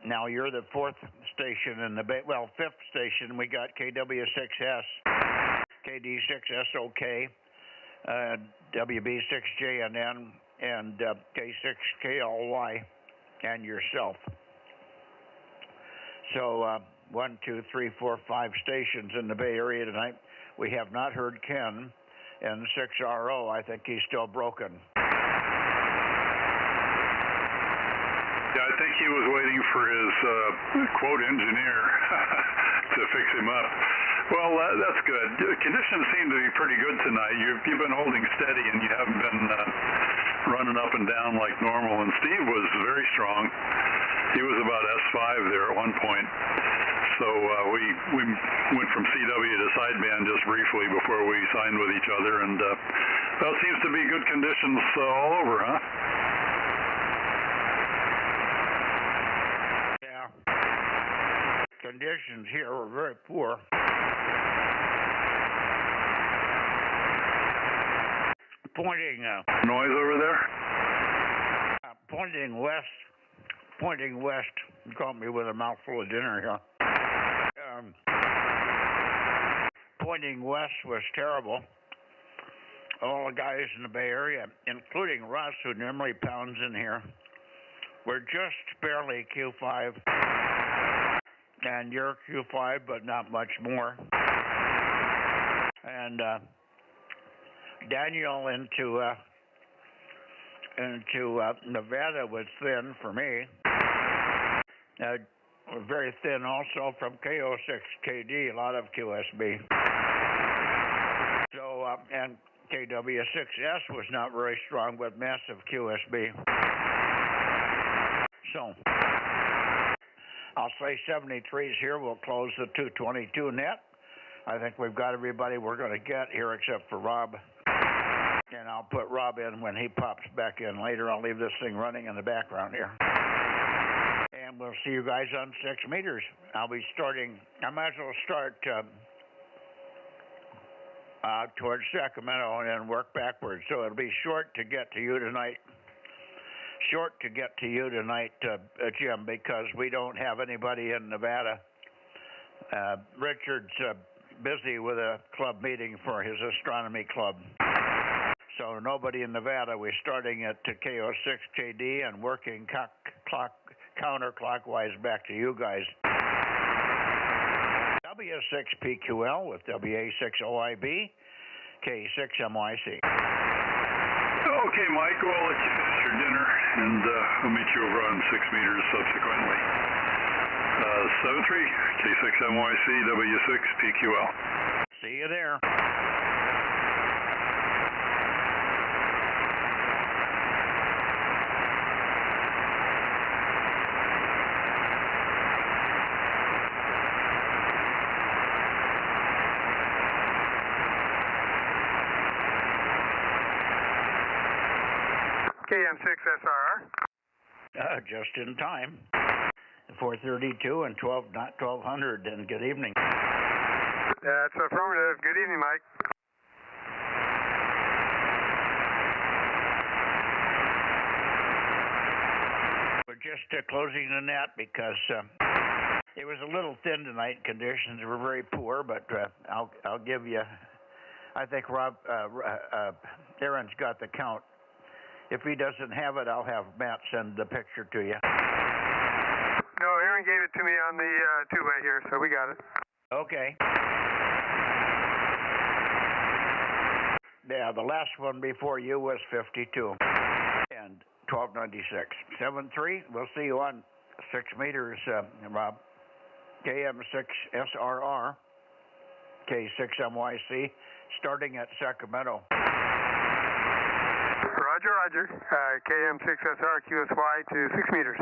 now you're the fourth station in the bay, well, fifth station. We got KW6S, KD6SOK, WB6JNN, and K6KLY. And yourself. So 1, 2, 3, 4, 5 stations in the Bay Area tonight. We have not heard Ken, and 6RO, I think he's still broken. Yeah, I think he was waiting for his quote engineer to fix him up. Well, that's good. Conditions seem to be pretty good tonight. You've been holding steady, and you haven't been running up and down like normal. And Steve was very strong. He was about S5 there at one point. So we went from CW to sideband just briefly before we signed with each other. And well, it seems to be good conditions all over, huh? Yeah. Conditions here were very poor. Pointing noise over there? Pointing west. You caught me with a mouthful of dinner here. Pointing west was terrible. All the guys in the Bay Area, including Russ, who normally pounds in here, were just barely Q5. And you're Q5, but not much more. And Daniel into Nevada was thin for me. Very thin also from KO6KD, a lot of QSB. So, and KW6S was not very strong with massive QSB. So, I'll say 73s here. We'll close the 222 net. I think we've got everybody we're going to get here except for Rob. And I'll put Rob in when he pops back in later. I'll leave this thing running in the background here. And we'll see you guys on 6 meters. I'll be starting, I might as well start towards Sacramento and then work backwards. So it'll be short to get to you tonight. Jim, because we don't have anybody in Nevada. Richard's busy with a club meeting for his astronomy club. So nobody in Nevada. We're starting at KO6KD and working counterclockwise back to you guys. W6 KS6PQL with WA6OIB, K6MYC. Okay, Mike, well, I'll let you finish your dinner, and I'll meet you over on 6 meters subsequently. 73, K6MYC, W6PQL. See you there. KM6SRR. Just in time. 432 and 1200, and good evening. That's affirmative. Good evening, Mike. We're just closing the net because it was a little thin tonight. Conditions were very poor, but I'll give you. I think Aaron's got the count. If he doesn't have it, I'll have Matt send the picture to you. No, Aaron gave it to me on the two-way here, so we got it. Okay. Yeah, the last one before you was 52 and 1296. 73, we'll see you on 6 meters, Rob. KM6SRR, K6MYC, starting at Sacramento. Roger, roger. KM6SR QSY to 6 meters.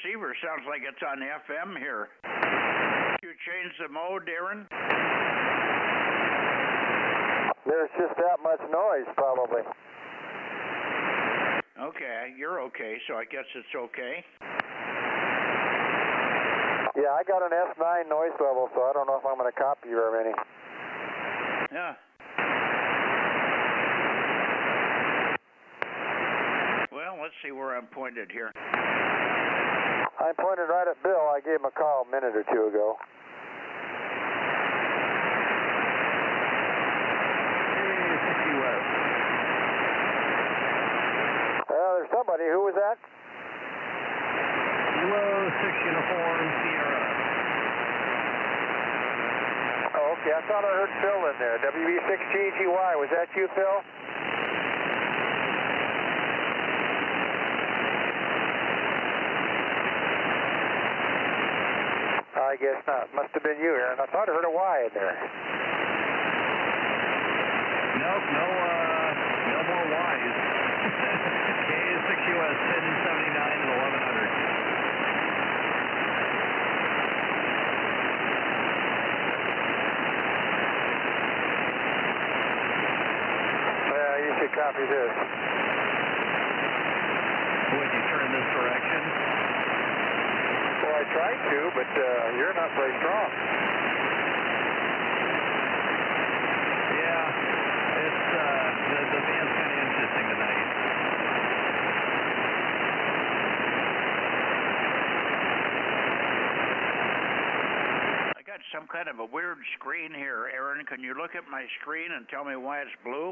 Receiver sounds like it's on FM here. You change the mode, Aaron? There's just that much noise, probably. Okay, you're okay, so I guess it's okay. Yeah, I got an S9 noise level, so I don't know if I'm going to copy very many. Yeah. Well, let's see where I'm pointed here. I pointed right at Bill. I gave him a call a minute or two ago. There's somebody. Who was that? Kilo 6 Uniform Sierra. Oh, okay. I thought I heard Phil in there. WB6GGY. Was that you, Phil? I guess not. Must have been you, Aaron. I thought I heard a Y in there. Nope, no more Ys. K6US 1079 and 1100. Yeah, you should copy this. Would you turn this direction? Well, I tried to, but you're not very strong. Yeah, it's the band's kind of interesting tonight. I got some kind of a weird screen here, Aaron. Can you look at my screen and tell me why it's blue?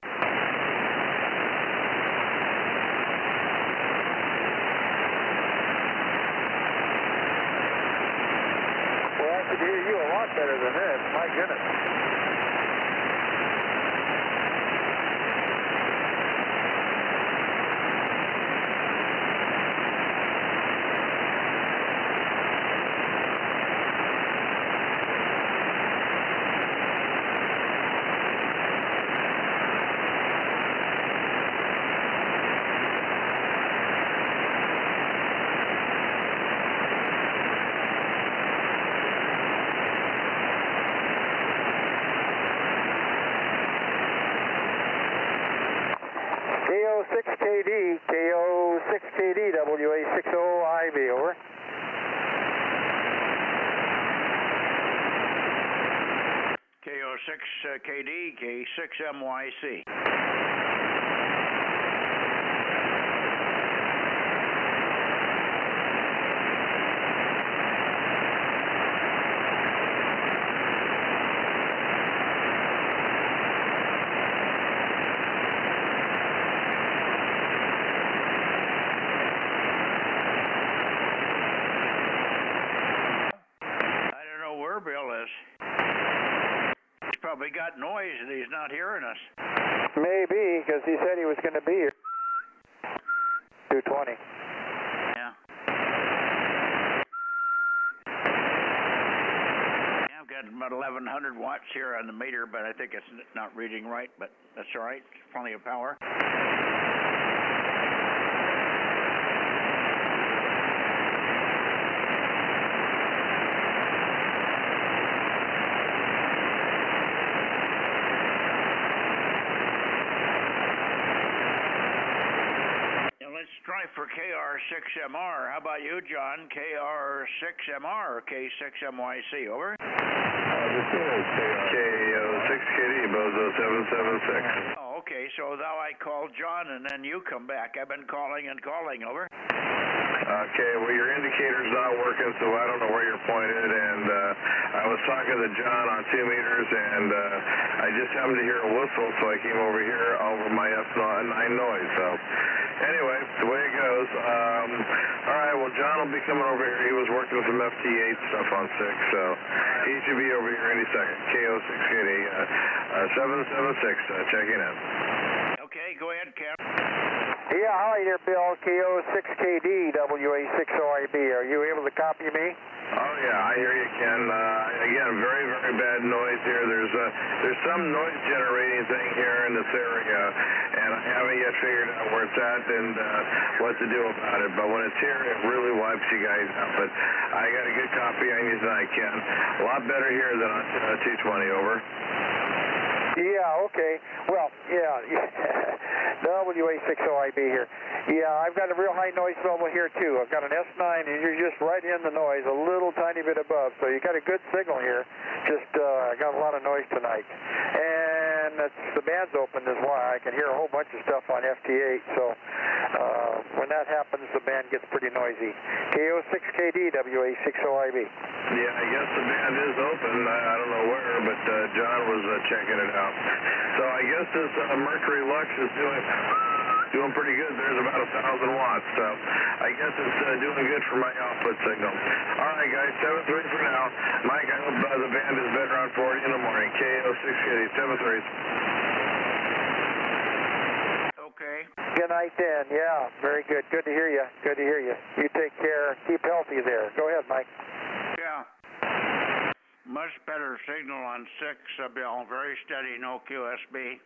I could hear you a lot better than this. My goodness. KO6KD, KO6KD, WA60IB, over. KO6KD, K6MYC. Bill is. He's probably got noise and he's not hearing us. Maybe, because he said he was going to be here. 220. Yeah. Yeah, I've got about 1,100 watts here on the meter, but I think it's not reading right, but that's all right. Plenty of power. Let's try for KR6MR. How about you, John? KR6MR or K6MYC, over? This is KO6KD, Bozo 776. Oh, okay, so now I call John and then you come back. I've been calling and calling, over. Okay, well, your indicator's not working, so I don't know where you're pointed, and I was talking to John on 2 meters, and I just happened to hear a whistle, so I came over here over my F9 noise, so anyway, the way it goes. All right, well, John will be coming over here. He was working some FT8 stuff on 6, so he should be over here any second. KO6KD, 776, checking in. Okay, go ahead, Cap. Yeah, hi there, Bill. KO6KD, WA60IB. Are you able to copy me? Oh, yeah, I hear you, Ken. Again, very, very bad noise here. There's some noise generating thing here in this area, and I haven't yet figured out where it's at and what to do about it. But when it's here, it really wipes you guys out. But I got a good copy on you tonight, Ken. A lot better here than on 220, over. Yeah, okay. Well, yeah, WA60IB here. Yeah, I've got a real high noise level here, too. I've got an S9, and you're just right in the noise, a little tiny bit above. So you got a good signal here. Just got a lot of noise tonight. And the band's open is why. I can hear a whole bunch of stuff on FT8. So when that happens, the band gets pretty noisy. KO6KD, WA60IB. Yeah, I guess the band is open. I don't know where, but John was checking it out. So I guess this Mercury Lux is doing pretty good. There's about 1,000 watts, so I guess it's doing good for my output signal. All right, guys, 7-3 for now. Mike, I hope the band is better on 40 in the morning. KO6KD, 7-3. Okay. Good night, then. Yeah, very good. Good to hear you. Good to hear you. You take care. Keep healthy there. Go ahead, Mike. Yeah. Much better signal on 6, Bill. Very steady, no QSB.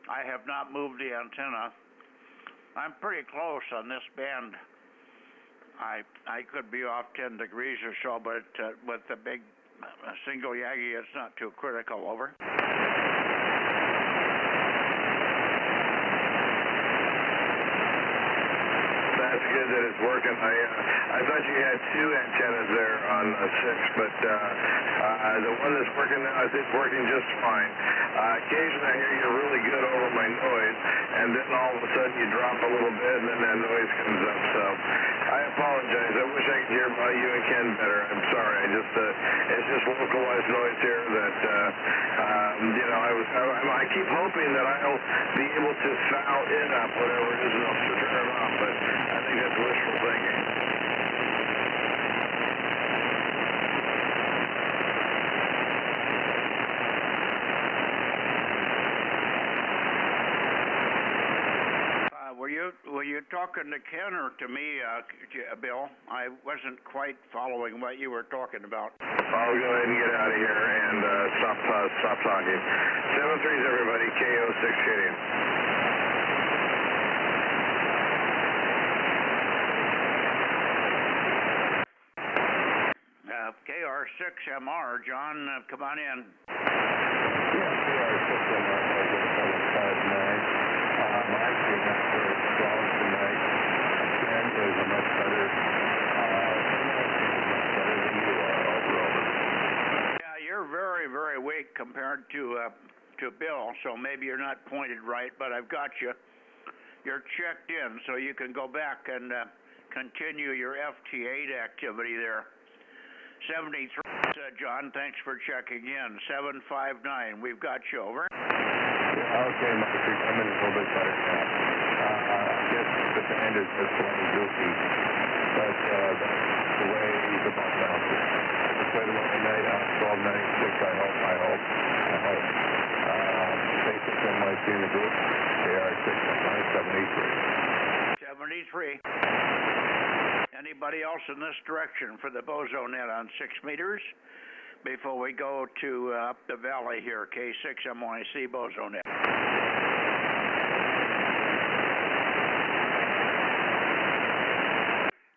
I have not moved the antenna. I'm pretty close on this band. I could be off 10 degrees or so, but with the big single Yagi, it's not too critical, over. That's good that it's working. I thought you had 2 antennas there on 6, but the one that's working now is working just fine. Occasionally I hear you really good over my noise, and then all of a sudden you drop a little bit, and then that noise comes up. So I apologize. I wish I could hear about you and Ken better. I'm sorry. It's just localized noise here that I keep hoping that I'll be able to foul it up, whatever it is, and I'll turn it off. But I think that's wishful thinking. Were you talking to Ken or to me, Bill? I wasn't quite following what you were talking about. I'll go ahead and get out of here and stop talking. 7-3's everybody, KO6KD. KR6MR, John, come on in. Yeah, KR6MR, 759. I'm actually not sure compared to Bill, so maybe you're not pointed right, but I've got you. You're checked in, so you can go back and continue your FT8 activity there. 73, John, thanks for checking in. 759, we've got you, over. Okay, Mike, you're coming a little bit better now. I guess the band is just playing goofy, but that's the way the ball bounces. Let's play the one tonight on 1296, I hope. Basic NYC in the group, KR6 783. 73. Anybody else in this direction for the Bozo Net on 6 meters? Before we go to up the valley here, K6MYC Bozo Net.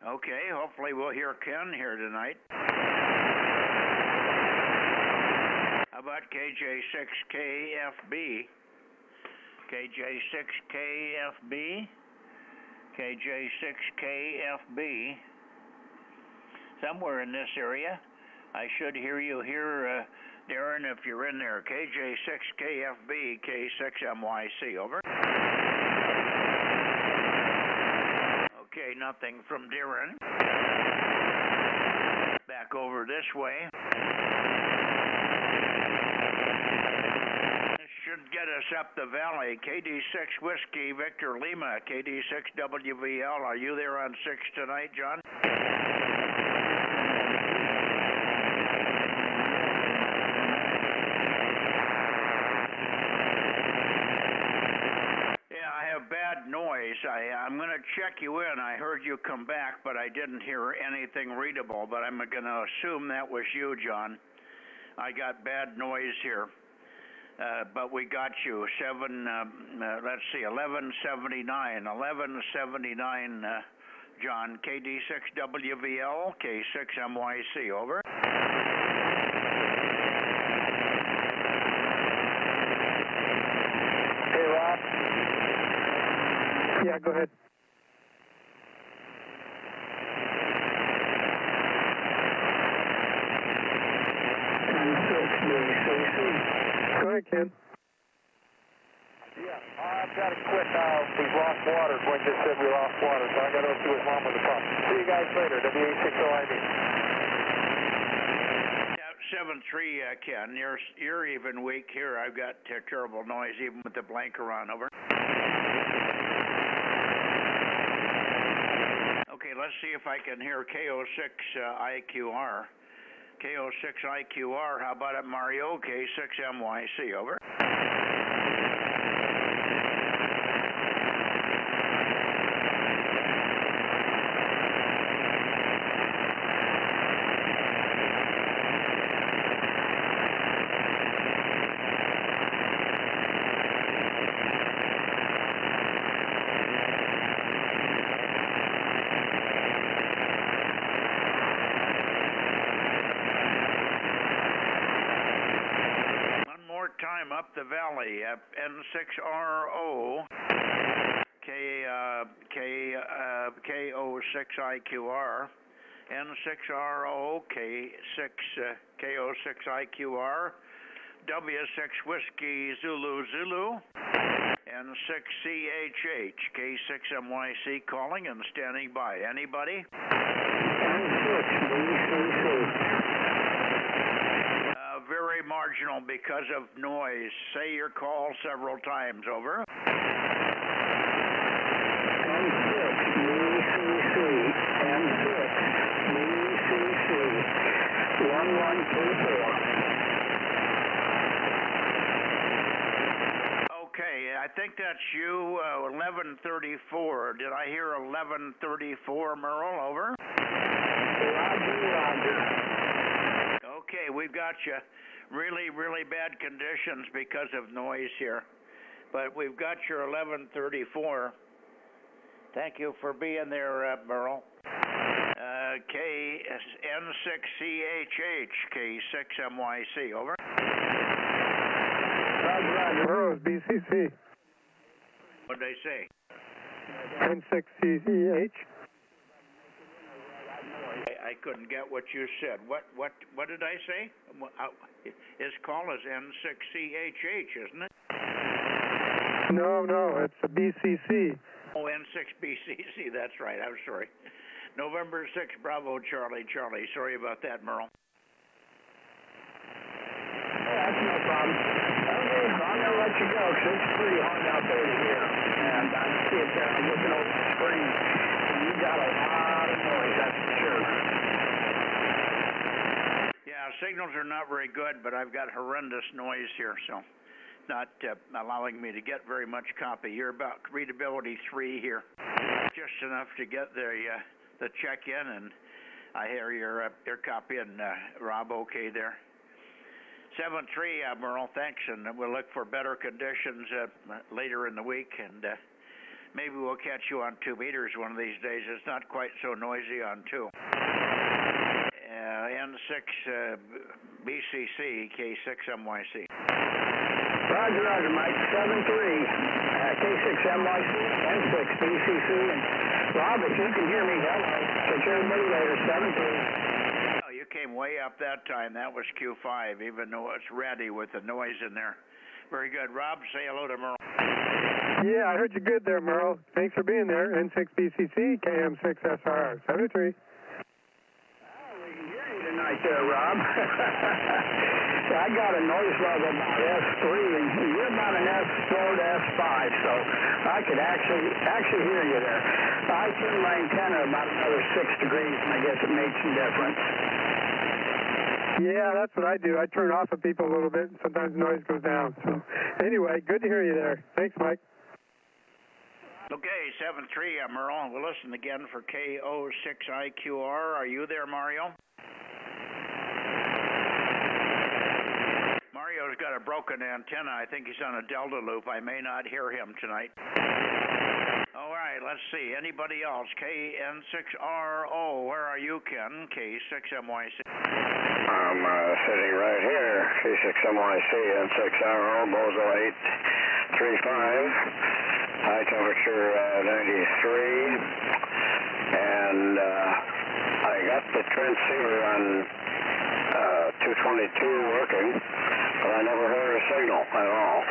Okay, hopefully we'll hear Ken here tonight. How about KJ6KFB? KJ6KFB? KJ6KFB. Somewhere in this area. I should hear you here, Darren, if you're in there. KJ6KFB, K6MYC, over. Okay, nothing from Darren. Back over this way. This should get us up the valley. KD6 Whiskey Victor Lima, KD6 WVL. Are you there on 6 tonight, John? Bad noise. I'm going to check you in. I heard you come back, but I didn't hear anything readable, but I'm going to assume that was you, John. I got bad noise here, but we got you. Let's see, 1179, John, KD6WVL, K6MYC, over. Hey, Rob. Yeah, go ahead. Go ahead, Ken. Yeah, I've got to quit now. We've lost water. Gwen just said we lost water, so I got to go see what's wrong with the pump. See you guys later. WA60IB. Yeah, 7-3, Ken. You're even weak here. I've got terrible noise even with the blanker on, over. Okay, let's see if I can hear KO6IQR. KO6IQR, how about it, Mario? K6MYC, over. Time up the valley, N6RO, KO6IQR, N6RO, KO6IQR, W6 Whiskey Zulu Zulu, N6CHH, K6MYC calling and standing by. Anybody? Very marginal because of noise. Say your call several times, over. Okay, I think that's you, 1134. Did I hear 1134, Merle, over? Okay, we've got you. Really, really bad conditions because of noise here. But we've got your 1134. Thank you for being there, Merle. N6CHH, K6MYC, over. Roger, Rose, BCC. What'd they say? N6CCH. I couldn't get what you said. What did I say? His call is N6CHH, isn't it? No, it's a BCC. Oh, N6BCC, that's right. I'm sorry. November 6, Bravo, Charlie. Sorry about that, Merle. That's no problem. Okay, so I'm going to let you go because it's pretty hard out there to hear. And I see it there. I'm looking over the screen. And you got a lot of noise, that's for sure. Yeah, signals are not very good, but I've got horrendous noise here, so not allowing me to get very much copy. You're about readability 3 here. Just enough to get the check-in, and I hear your copy, and Rob, okay there. 7-3, Merle, thanks, and we'll look for better conditions later in the week, and maybe we'll catch you on 2 meters one of these days. It's not quite so noisy on 2. N6 BCC, K6MYC. Roger, Mike. 7-3, K6MYC, N6 BCC, and Rob, if you can hear me, hello. Take care of everybody later, 7-3. You came way up that time. That was Q5, even though it's ready with the noise in there. Very good. Rob, say hello to Merle. Yeah, I heard you good there, Merle. Thanks for being there. N6BCC, KM6SR, 7-3. We can hear you tonight there, Rob. I got a noise level about S3, and you're about an S4 to S5, so I could actually hear you there. I turned my antenna about another 6 degrees, and I guess it made some difference. Yeah, that's what I do. I turn off of people a little bit, and sometimes noise goes down. So anyway, good to hear you there. Thanks, Mike. Okay, 7-3, Merle. We'll listen again for KO6IQR. Are you there, Mario? Mario's got a broken antenna. I think he's on a delta loop. I may not hear him tonight. All right, let's see. Anybody else? KN6RO. Where are you, Ken? K6MYC. I'm sitting right here. K6MYC, N6RO, Bozo 835. High temperature 93. And I got the transceiver on 222 working, but I never heard a signal at all.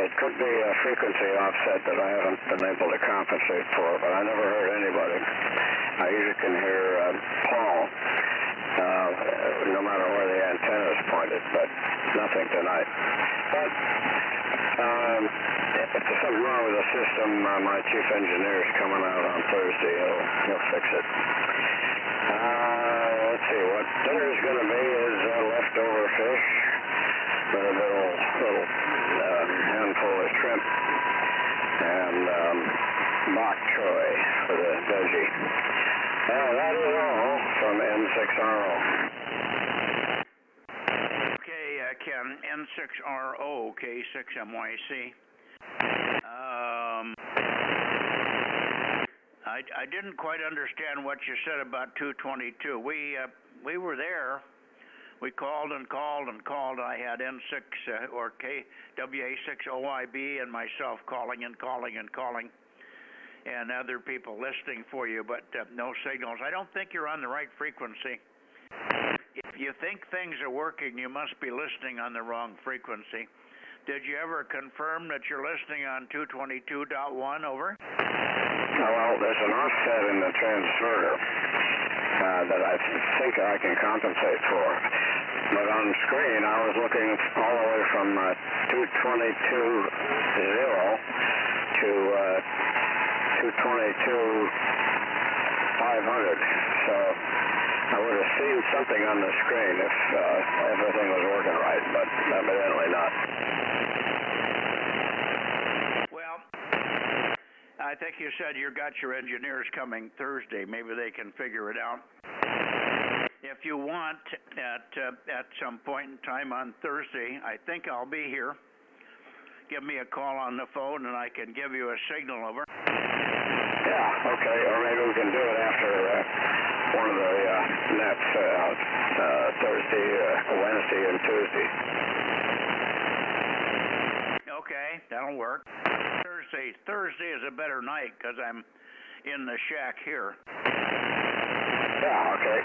It could be a frequency offset that I haven't been able to compensate for, but I never heard anybody. I usually can hear Paul, no matter where the antenna is pointed, but nothing tonight. But if there's something wrong with the system, my chief engineer is coming out on Thursday. He'll fix it. Let's see, what dinner's going to be is leftover fish with a little handful of shrimp and bok choy for the veggie. That is all from N6RO. Okay, Ken, N6RO, K6MYC. I didn't quite understand what you said about 222. We were there. We called and called and called. I had N6 or KWA6OIB and myself calling and calling and calling, and other people listening for you, but no signals. I don't think you're on the right frequency. If you think things are working, you must be listening on the wrong frequency. Did you ever confirm that you're listening on 222.1, over? Well, there's an offset in the transverter that I think I can compensate for. But on screen, I was looking all the way from 222.0 to 222.500. So I would have seen something on the screen if everything was working right, but evidently not. Well, I think you said you got your engineers coming Thursday. Maybe they can figure it out. If you want, at some point in time on Thursday, I think I'll be here. Give me a call on the phone, and I can give you a signal, over. Yeah, okay, or maybe we can do it after one of the nets, Thursday, Wednesday, and Tuesday. Okay, that'll work. Thursday is a better night because I'm in the shack here. Yeah, okay.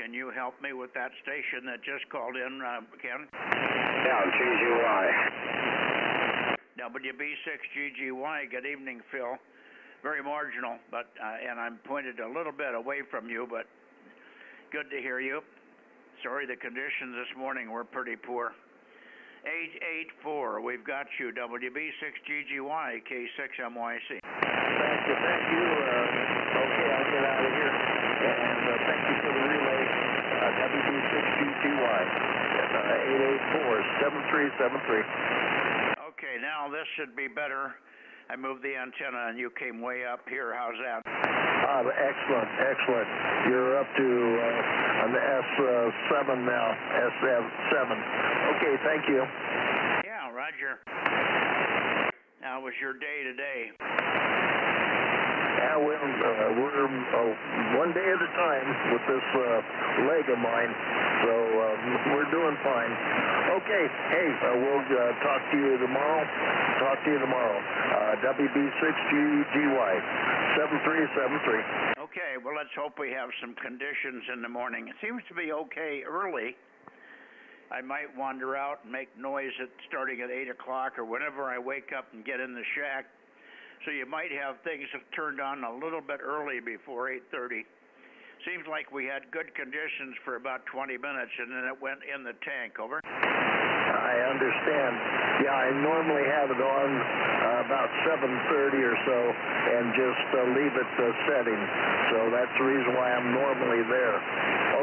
Can you help me with that station that just called in, Ken? Yeah, GGY. WB6GGY. Good evening, Phil. Very marginal, but and I'm pointed a little bit away from you, but good to hear you. Sorry, the conditions this morning were pretty poor. 884, we've got you. WB6GGY, K6MYC. Thank you. Okay, I'll get out of here. And thank you for the relay. WB6GGY at 884-7373. Okay, now this should be better. I moved the antenna and you came way up here. How's that? Excellent. You're up to on the S7 now. S7. Okay, thank you. Yeah, Roger. How was your day today? Yeah, we're one day at a time with this leg of mine, so we're doing fine. Okay, hey, we'll talk to you tomorrow. WB6GGY, 7373. Okay, well, let's hope we have some conditions in the morning. It seems to be okay early. I might wander out and make noise starting at 8 o'clock or whenever I wake up and get in the shack. So you might have things turned on a little bit early before 8:30. Seems like we had good conditions for about 20 minutes, and then it went in the tank. Over. I understand. Yeah, I normally have it on about 7:30 or so, and just leave it setting. So that's the reason why I'm normally there.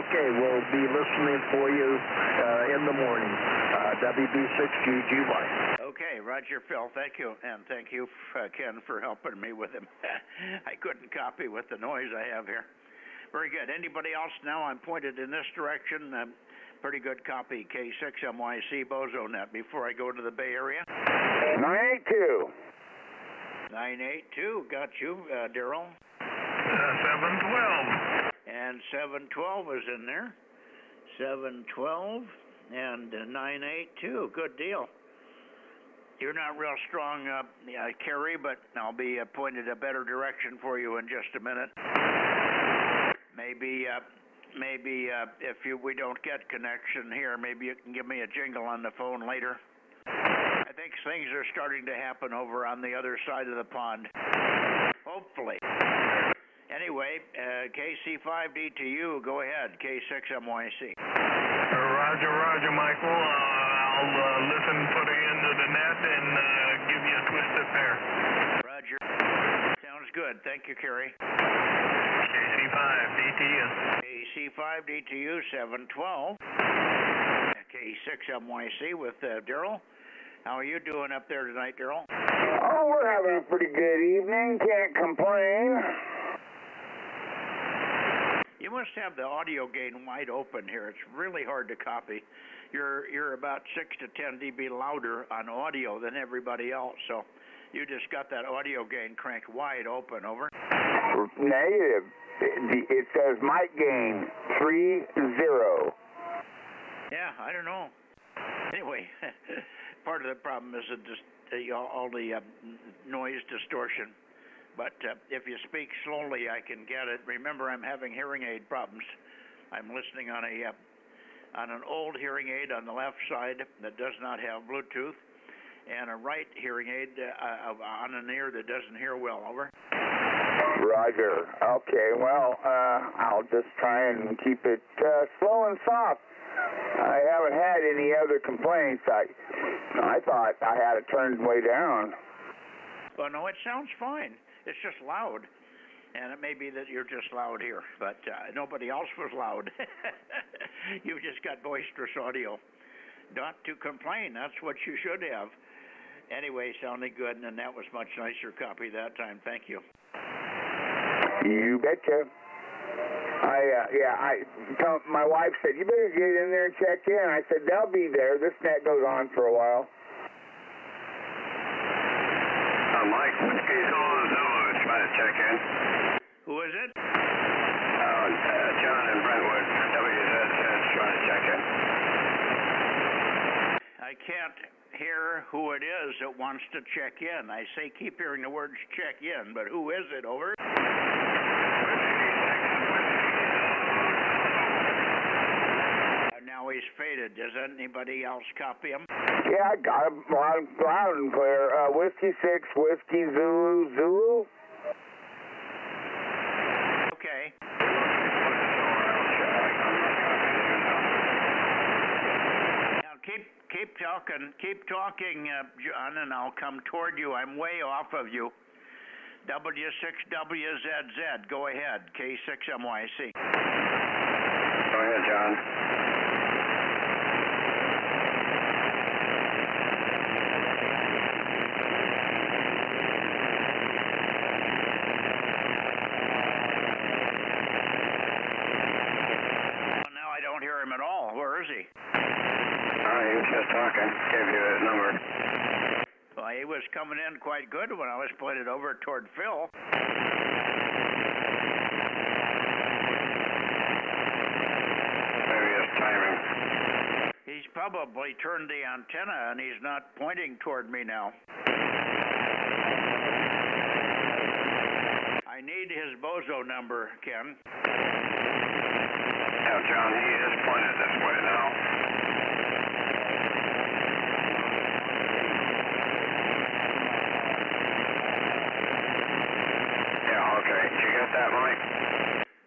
Okay, we'll be listening for you in the morning. WB6GGY. Okay, Roger, Phil, thank you. And thank you, Ken, for helping me with him. I couldn't copy with the noise I have here. Very good. Anybody else now? I'm pointed in this direction. Pretty good copy. K6MYC Bozo Net. Before I go to the Bay Area. 982. 982. Got you, Daryl. 712. And 712 is in there. 712 and 982. Good deal. You're not real strong, Kerry, but I'll be pointed a better direction for you in just a minute. Maybe if we don't get connection here, maybe you can give me a jingle on the phone later. I think things are starting to happen over on the other side of the pond. Hopefully. Anyway, KC5DTU, go ahead. K6MYC. Roger, Michael. I'll listen for the end of the net and give you a twisted pair. Roger. Sounds good. Thank you, Kerry. KC5DTU. KC5DTU 712. K6MYC with Daryl. How are you doing up there tonight, Daryl? Oh, we're having a pretty good evening. Can't complain. You must have the audio gain wide open here. It's really hard to copy. You're about 6 to 10 dB louder on audio than everybody else, so you just got that audio gain cranked wide open. Over. Negative. It says mic gain 30. Yeah, I don't know. Anyway, part of the problem is all the noise distortion. But if you speak slowly, I can get it. Remember, I'm having hearing aid problems. I'm listening on an old hearing aid on the left side that does not have Bluetooth, and a right hearing aid on an ear that doesn't hear well. Over. Roger. Okay, well, I'll just try and keep it slow and soft. I haven't had any other complaints. I thought I had it turned way down. Well, no, it sounds fine. It's just loud, and it may be that you're just loud here, but nobody else was loud. You've just got boisterous audio. Not to complain. That's what you should have. Anyway, sounding good, and that was much nicer copy that time. Thank you. You betcha. My wife said, you better get in there and check in. I said, they'll be there. This net goes on for a while. Mike, Whiskey Zulu, trying to check in. Who is it? John in Brentwood, WZ trying to check in. I can't hear who it is that wants to check in. I say keep hearing the words check in, but who is it? Over. he's faded. Does anybody else copy him? Yeah, I got him loud and clear. Whiskey 6, Whiskey Zulu, Zulu. Okay. Now keep talking, John, and I'll come toward you. I'm way off of you. W6WZZ, go ahead, K6MYC. Go ahead, John. Well, now I don't hear him at all. Where is he? He was just talking. Gave you his number. Well, he was coming in quite good when I was pointed over toward Phil. Maybe his timing. He's probably turned the antenna and he's not pointing toward me now. I need his Bozo number, Ken. Yeah, John, he is pointed this way now. Okay, did you get that, Mike?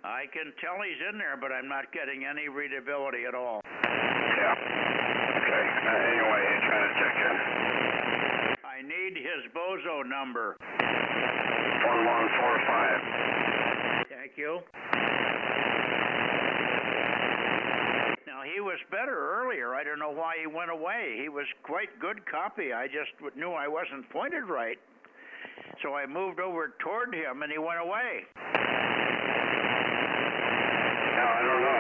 I can tell he's in there, but I'm not getting any readability at all. Yeah. Okay. Anyway, you're trying to check in. I need his Bozo number. 1145. Thank you. Now, he was better earlier. I don't know why he went away. He was quite good copy. I just knew I wasn't pointed right. So I moved over toward him, and he went away. No, I don't know.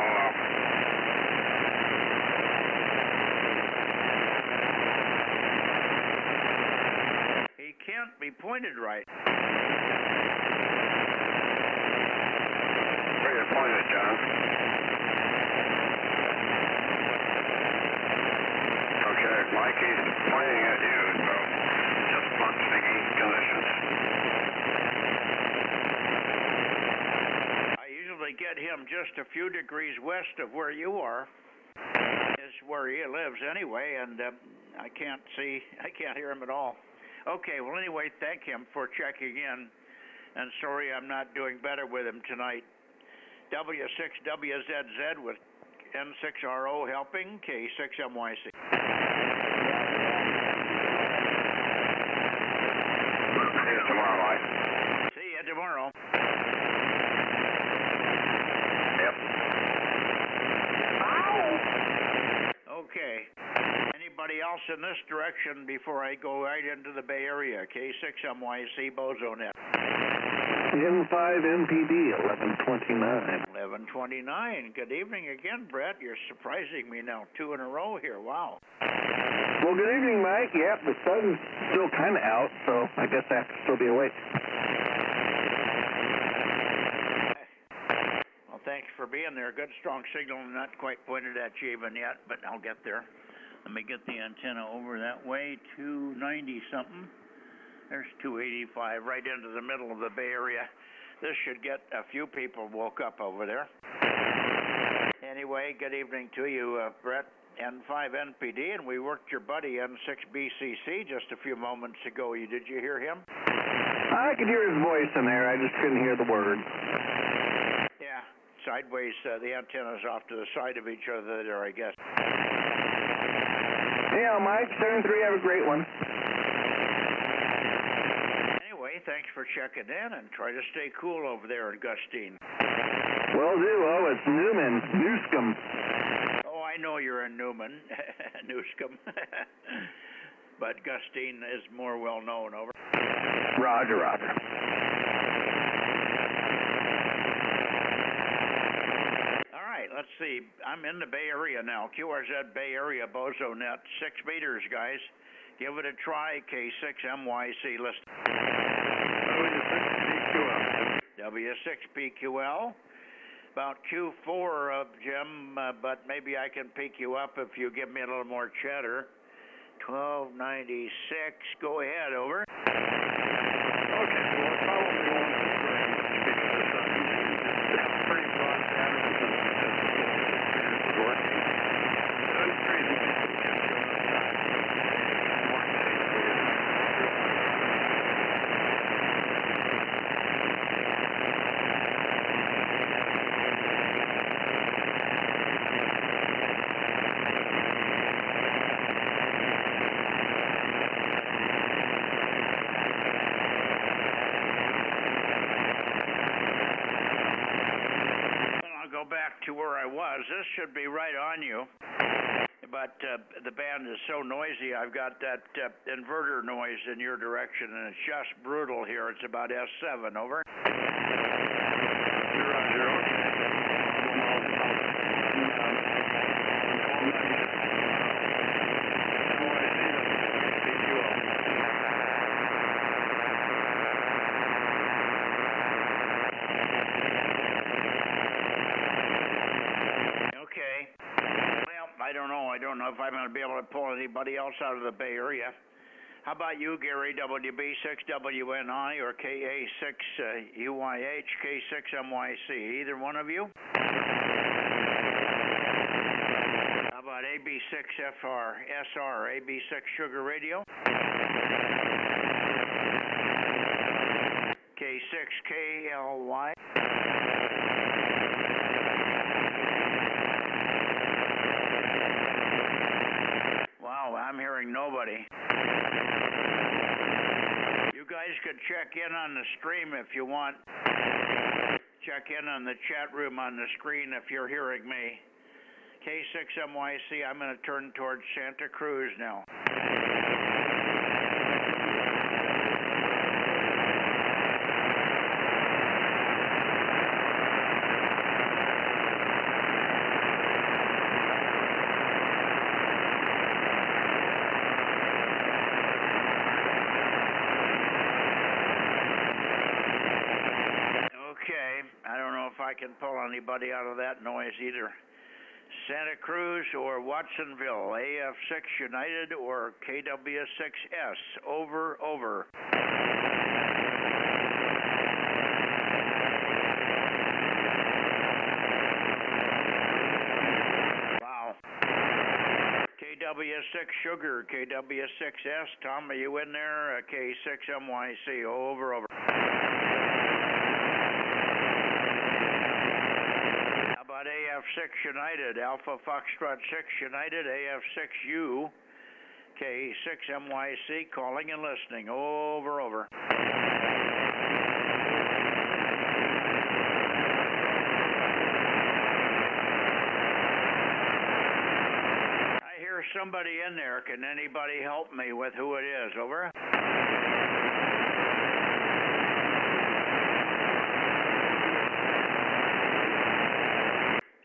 He can't be pointed right. Where you pointed, John? Okay, Mikey's pointing at you, so just punch the conditions. I usually get him just a few degrees west of where you are. Is where he lives anyway, and I can't hear him at all. Okay, well anyway, thank him for checking in, and sorry I'm not doing better with him tonight. W6WZZ with N6RO helping, K6MYC. See you tomorrow, Mike. See you tomorrow. Yep. Okay. Anybody else in this direction before I go right into the Bay Area? K6MYC Bozo Net. N5NPD 1129. 1129. Good evening again, Brett. You're surprising me now. 2 in a row here. Wow. Well, good evening, Mike. Yep, the sun's still kind of out, so I guess I have to still be awake. Well, thanks for being there. Good, strong signal. Not quite pointed at you even yet, but I'll get there. Let me get the antenna over that way. 290-something. There's 285 right into the middle of the Bay Area. This should get a few people woke up over there. Anyway, good evening to you, Brett. N5NPD, and we worked your buddy N6BCC just a few moments ago. Did you hear him? I could hear his voice in there. I just couldn't hear the word. Yeah, sideways. The antenna's off to the side of each other there, I guess. Yeah, Mike, 7-3, have a great one. Anyway, thanks for checking in, and try to stay cool over there in Gustine. Will do. Oh, it's Newman, Newscomb. Oh, I know you're in Newman, Newscomb. But Gustine is more well known, over. Roger, roger. All right, let's see. I'm in the Bay Area now. QRZ Bay Area Bozo Net. 6 meters, guys. Give it a try. K6MYC list. W6PQL. About Q4 of Jim, but maybe I can pick you up if you give me a little more cheddar. 1296. Go ahead, over. Okay, so we're probably want to speak to this. It's pretty broad pattern. Figures is working. this should be right on you. But the band is so noisy, I've got that inverter noise in your direction, and it's just brutal here. It's about S7, over. Roger, okay. Okay. Well, I don't know. I don't know if I'm going to be able to pull anybody else out of the Bay Area. How about you, Gary, WB6WNI or KA6UYH, K6MYC? Either one of you? How about AB6FR, SR, AB6 Sugar Radio? K6KLY? Wow, I'm hearing nobody. You guys could check in on the stream if you want. Check in on the chat room on the screen if you're hearing me. K6MYC, I'm going to turn towards Santa Cruz now. I can pull anybody out of that noise either. Santa Cruz or Watsonville, AF6 United or KW6S, over. Wow. KW6 Sugar, KW6S, Tom, are you in there? K6MYC, over. AF6 United, Alpha Foxtrot 6 United, AF6U, K6MYC, calling and listening, over. I hear somebody in there. Can anybody help me with who it is, over?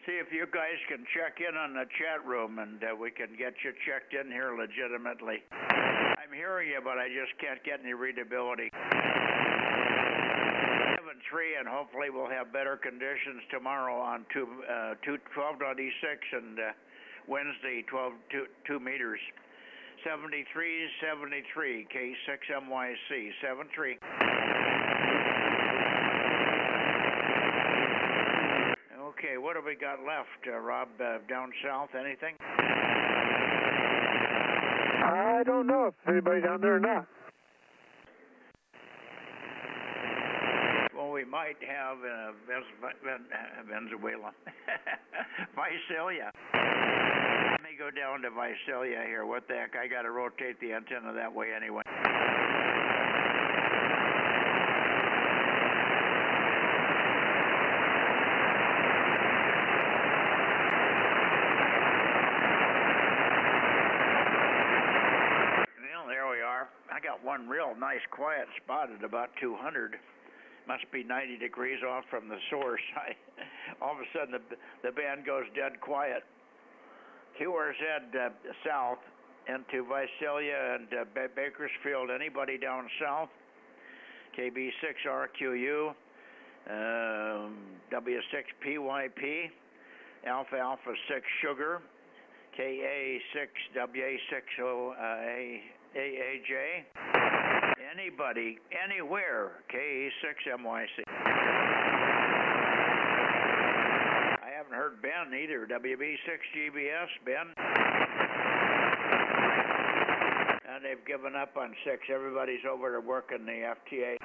See if you guys can check in on the chat room and we can get you checked in here legitimately. I'm hearing you, but I just can't get any readability. 7-3, and hopefully we'll have better conditions tomorrow on 12.96 and Wednesday 2 meters. 73, K6MYC, 7-3. Okay, what have we got left, Rob, down south, anything? I don't know if anybody down there or not. Well, we might have Venezuela. Visalia. Let me go down to Visalia here. What the heck? I got to rotate the antenna that way anyway. One real nice quiet spot at about 200. Must be 90 degrees off from the source. All of a sudden the band goes dead quiet. QRZ south into Visalia and Bakersfield. Anybody down south? KB6RQU, W6PYP, Alpha 6 Sugar, KA6WA6OAJ. Anybody, anywhere, KA6MYC. I haven't heard Ben either. WB6GBS, Ben. And they've given up on 6. Everybody's over to working the FTA.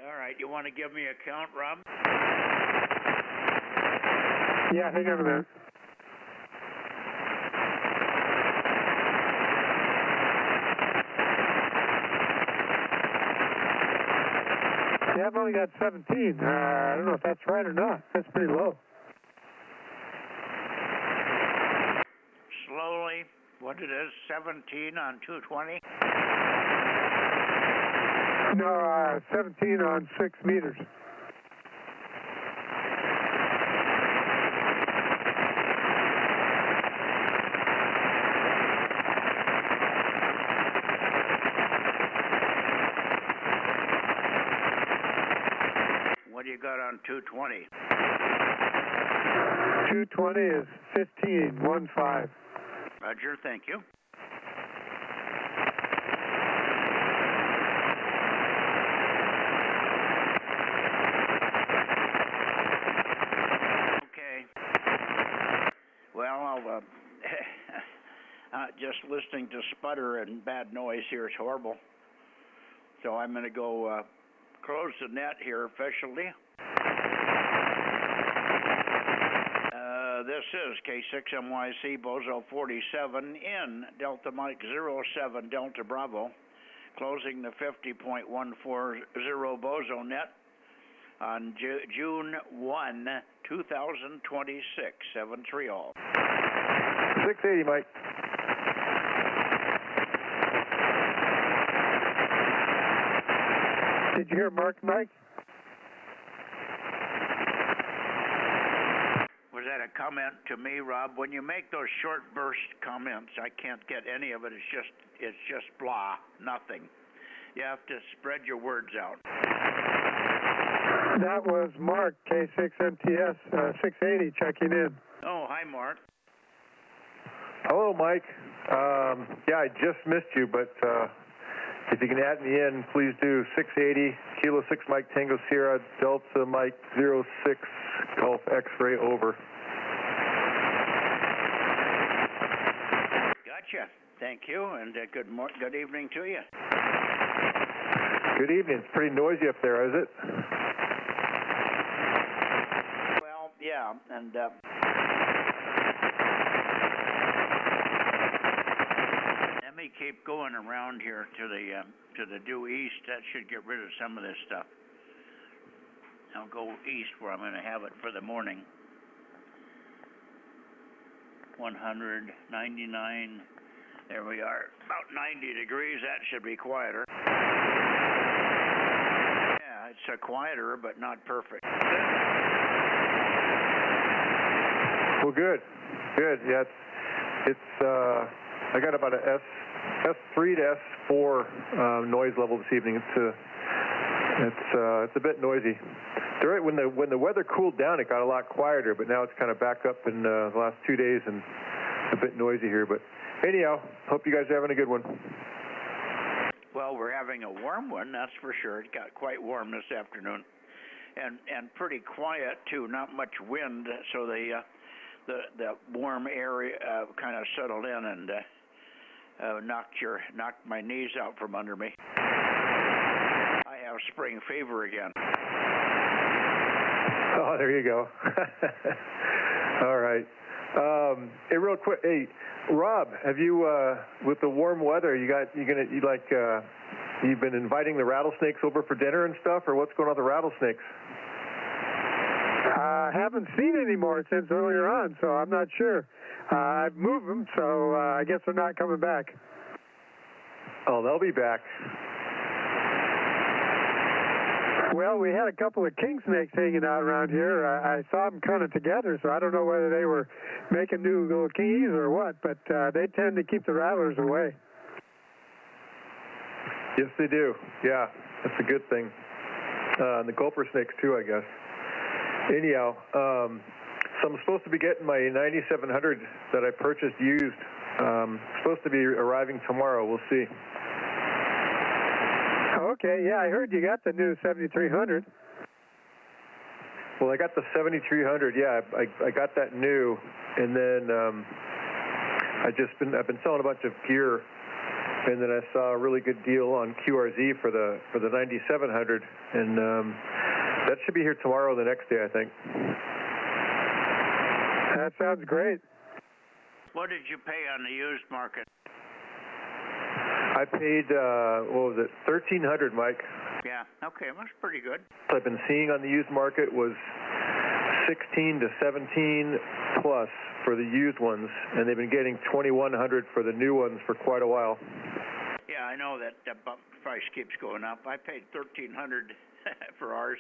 All right, you want to give me a count, Rob? Yeah, hang on a minute. only got 17. I don't know if that's right or not. That's pretty low. Slowly, what it is, 17 on 220? No, 17 on 6 meters. What do you got on 220? 220 is 15, 1-5. Roger, thank you. Okay. Well, I'll, just listening to sputter and bad noise here is horrible. So I'm going to go close the net here officially. This is K6MYC Bozo 47 in Delta Mike 07 Delta Bravo, closing the 50.140 Bozo Net on June 1, 2026. 7-3 all. 680, Mike. Did you hear Mark, Mike? Was that a comment to me, Rob? When you make those short burst comments, I can't get any of it. It's just blah, nothing. You have to spread your words out. That was Mark, K6MTS 680 checking in. Oh, hi, Mark. Hello, Mike. Yeah, I just missed you, but if you can add me in, please do. 680, Kilo 6 Mike Tango Sierra, Delta Mike 06, Golf X-ray over. Gotcha. Thank you, and good evening to you. Good evening. It's pretty noisy up there, is it? Well, yeah, and let me keep going around here to the due east. That should get rid of some of this stuff. I'll go east where I'm going to have it for the morning. 199. There we are. About 90 degrees. That should be quieter. Yeah, it's quieter, but not perfect. Well, good. Good. Yeah, it's I got about a S3 to S4 noise level this evening. It's a bit noisy. When the weather cooled down, it got a lot quieter, but now it's kind of back up in the last 2 days and a bit noisy here. But anyhow, hope you guys are having a good one. Well, we're having a warm one, that's for sure. It got quite warm this afternoon, and pretty quiet too. Not much wind, so the warm area kind of settled in and knocked my knees out from under me. I have spring fever again. Oh, there you go. All right. Hey, real quick. Hey, Rob, have you with the warm weather? You've been inviting the rattlesnakes over for dinner and stuff, or what's going on with the rattlesnakes? I haven't seen any more since earlier on, so I'm not sure. I've moved them, so I guess they're not coming back. Oh, they'll be back. Well, we had a couple of king snakes hanging out around here. I saw them kind of together, so I don't know whether they were making new little keys or what, but they tend to keep the rattlers away. Yes, they do. Yeah, that's a good thing. And the gopher snakes, too, I guess. Anyhow, so I'm supposed to be getting my 9700 that I purchased used. Supposed to be arriving tomorrow. We'll see. Okay, yeah, I heard you got the new 7300. Well, I got the 7300. Yeah, I got that new, and then I've been selling a bunch of gear, and then I saw a really good deal on QRZ for the 9700, and that should be here tomorrow, the next day, I think. That sounds great. What did you pay on the used market? I paid, what was it, $1,300, Mike. Yeah, okay, that's pretty good. What I've been seeing on the used market was 16 to 17 plus for the used ones, and they've been getting 2,100 for the new ones for quite a while. Yeah, I know that the price keeps going up. I paid $1,300 for ours,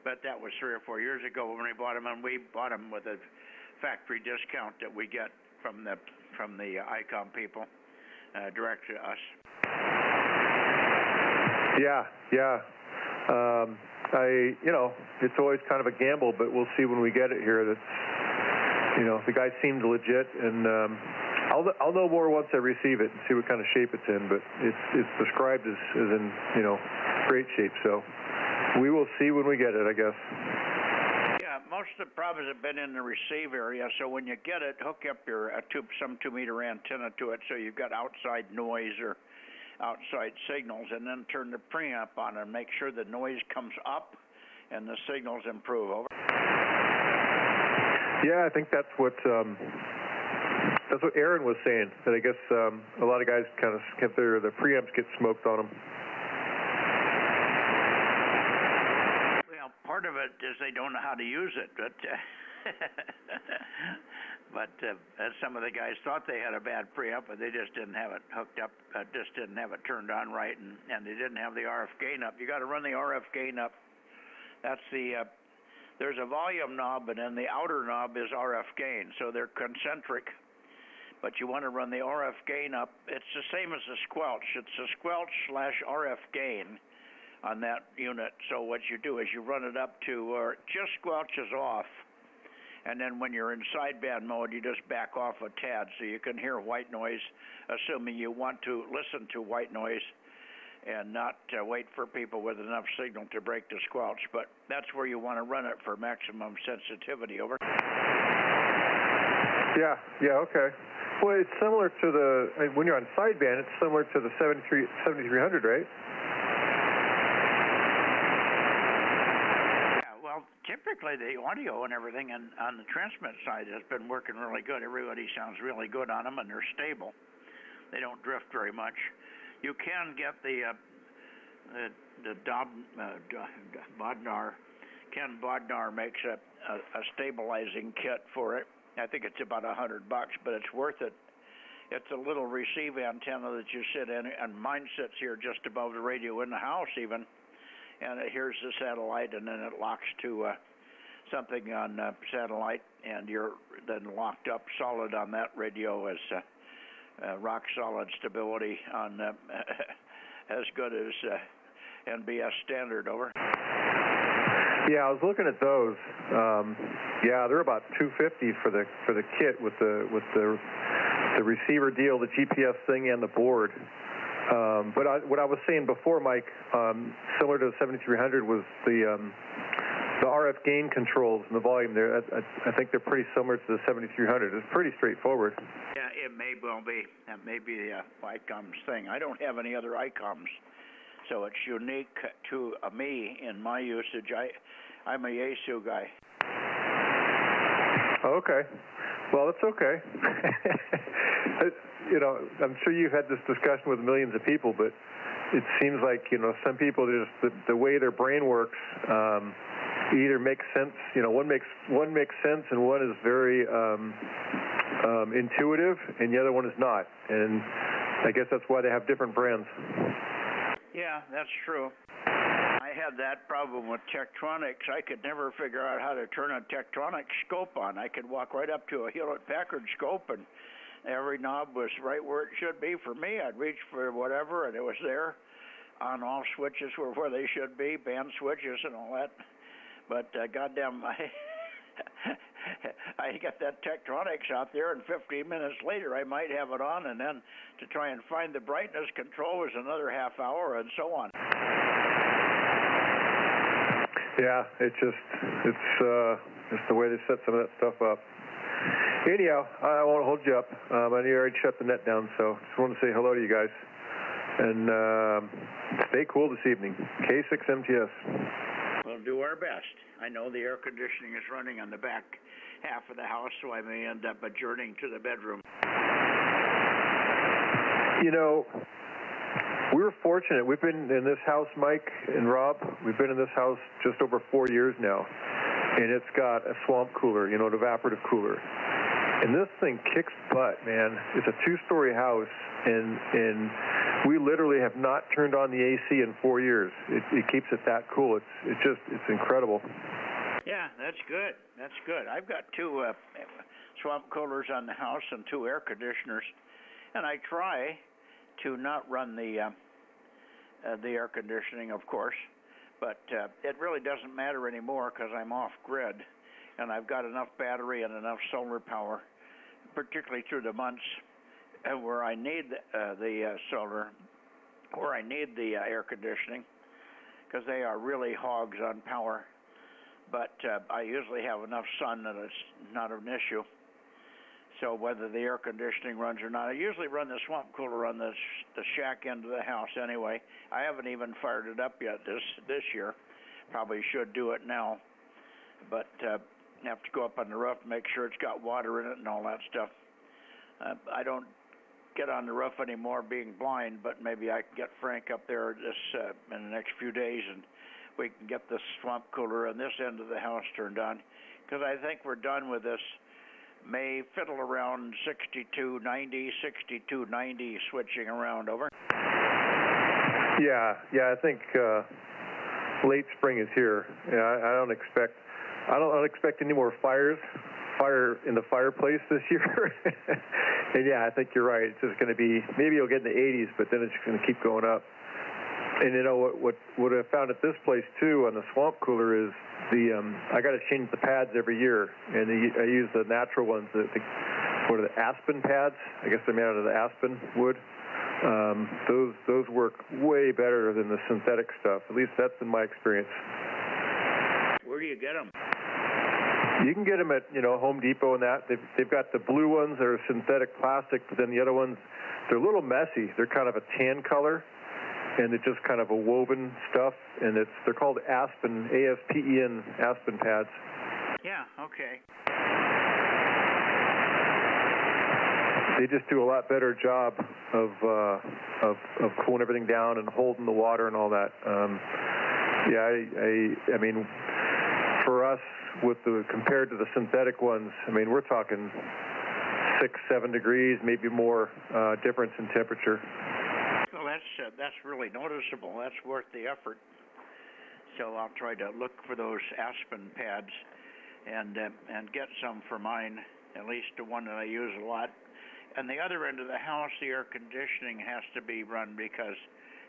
but that was 3 or 4 years ago when we bought them, and we bought them with a factory discount that we get from the ICOM people direct to us. Yeah. It's always kind of a gamble, but we'll see when we get it here. The guy seemed legit, and I'll know more once I receive it and see what kind of shape it's in. But it's described as in great shape, so we will see when we get it, I guess. Yeah, most of the problems have been in the receive area. So when you get it, hook up some 2-meter antenna to it, so you've got outside noise or outside signals, and then turn the preamp on and make sure the noise comes up and the signals improve. Over. Yeah, I think that's what Aaron was saying. That I guess a lot of guys kind of get the preamps get smoked on them. Well, part of it is they don't know how to use it, but some of the guys thought they had a bad preamp, but they just didn't have it hooked up, just didn't have it turned on right, and they didn't have the RF gain up. You got to run the RF gain up. That's there's a volume knob, and then the outer knob is RF gain, so they're concentric. But you want to run the RF gain up. It's the same as a squelch. It's a squelch/RF gain on that unit. So what you do is you run it up to where it just squelches off. And then when you're in sideband mode, you just back off a tad so you can hear white noise, assuming you want to listen to white noise and not wait for people with enough signal to break the squelch. But that's where you want to run it for maximum sensitivity. Over. Yeah, okay. Well, it's similar to when you're on sideband, it's similar to the 7300, right? Typically, the audio and everything on the transmit side has been working really good. Everybody sounds really good on them, and they're stable. They don't drift very much. You can get the Bodnar. Ken Bodnar makes a stabilizing kit for it. I think it's about $100, but it's worth it. It's a little receive antenna that you sit in, and mine sits here just above the radio in the house even. And it hears the satellite, and then it locks to something on satellite, and you're then locked up solid on that radio as rock solid stability on as good as NBS standard. Over. Yeah, I was looking at those. They're about $250 for the kit with the receiver deal, the GPS thing, and the board. But what I was saying before, Mike, similar to the 7300 was the RF gain controls and the volume there. I think they're pretty similar to the 7300. It's pretty straightforward. Yeah, it may well be. That may be the ICOM's thing. I don't have any other ICOMs, so it's unique to me in my usage. I'm a Yaesu guy. Okay. Well, it's okay. I'm sure you've had this discussion with millions of people, but it seems like, some people just, the way their brain works either makes sense, one makes sense and one is very intuitive and the other one is not. And I guess that's why they have different brands. Yeah, that's true. I had that problem with Tektronix. I could never figure out how to turn a Tektronix scope on. I could walk right up to a Hewlett-Packard scope, and every knob was right where it should be for me. I'd reach for whatever, and it was there. On-off switches were where they should be, band switches and all that. But goddamn, I got that Tektronix out there, and 15 minutes later I might have it on, and then to try and find the brightness control was another half hour, and so on. Yeah, it's the way they set some of that stuff up. Anyhow, I won't hold you up. I know you already shut the net down, so just want to say hello to you guys. And stay cool this evening. K6MTS. We'll do our best. I know the air conditioning is running on the back half of the house, so I may end up adjourning to the bedroom. We were fortunate. We've been in this house, Mike and Rob, we've been in this house just over 4 years now. And it's got a swamp cooler, an evaporative cooler. And this thing kicks butt, man. It's a 2-story house, and we literally have not turned on the AC in 4 years. It keeps it that cool. It's incredible. Yeah, that's good. That's good. I've got 2 swamp coolers on the house and 2 air conditioners, and I try to not run the air conditioning, of course, but it really doesn't matter anymore because I'm off grid, and I've got enough battery and enough solar power, particularly through the months where I need the solar, where I need the air conditioning, because they are really hogs on power. But I usually have enough sun that it's not an issue. So whether the air conditioning runs or not, I usually run the swamp cooler on the shack end of the house anyway. I haven't even fired it up yet this year. Probably should do it now. But have to go up on the roof and make sure it's got water in it and all that stuff. I don't get on the roof anymore being blind, but maybe I can get Frank up there in the next few days and we can get the swamp cooler on this end of the house turned on, because I think we're done with this. May fiddle around 6290, 6290 switching around. Over. Yeah, I think late spring is here. Yeah, I don't expect any more fire in the fireplace this year. And yeah, I think you're right. It's just going to be, maybe you'll get in the 80s, but then it's going to keep going up. And what I found at this place too on the swamp cooler is I got to change the pads every year, and I use the natural ones. What are the aspen pads? I guess they're made out of the aspen wood. Those work way better than the synthetic stuff. At least that's been my experience. Where do you get them? You can get them at Home Depot and that. They've got the blue ones that are synthetic plastic, but then the other ones, they're a little messy. They're kind of a tan color. And it's just kind of a woven stuff, and they're called aspen, A-S-P-E-N, aspen pads. Yeah, okay. They just do a lot better job of cooling everything down and holding the water and all that. I mean, for us, compared to the synthetic ones, I mean, we're talking 6-7 degrees, maybe more difference in temperature. Well, that's really noticeable. That's worth the effort. So I'll try to look for those aspen pads and get some for mine, at least the one that I use a lot. And the other end of the house, the air conditioning has to be run, because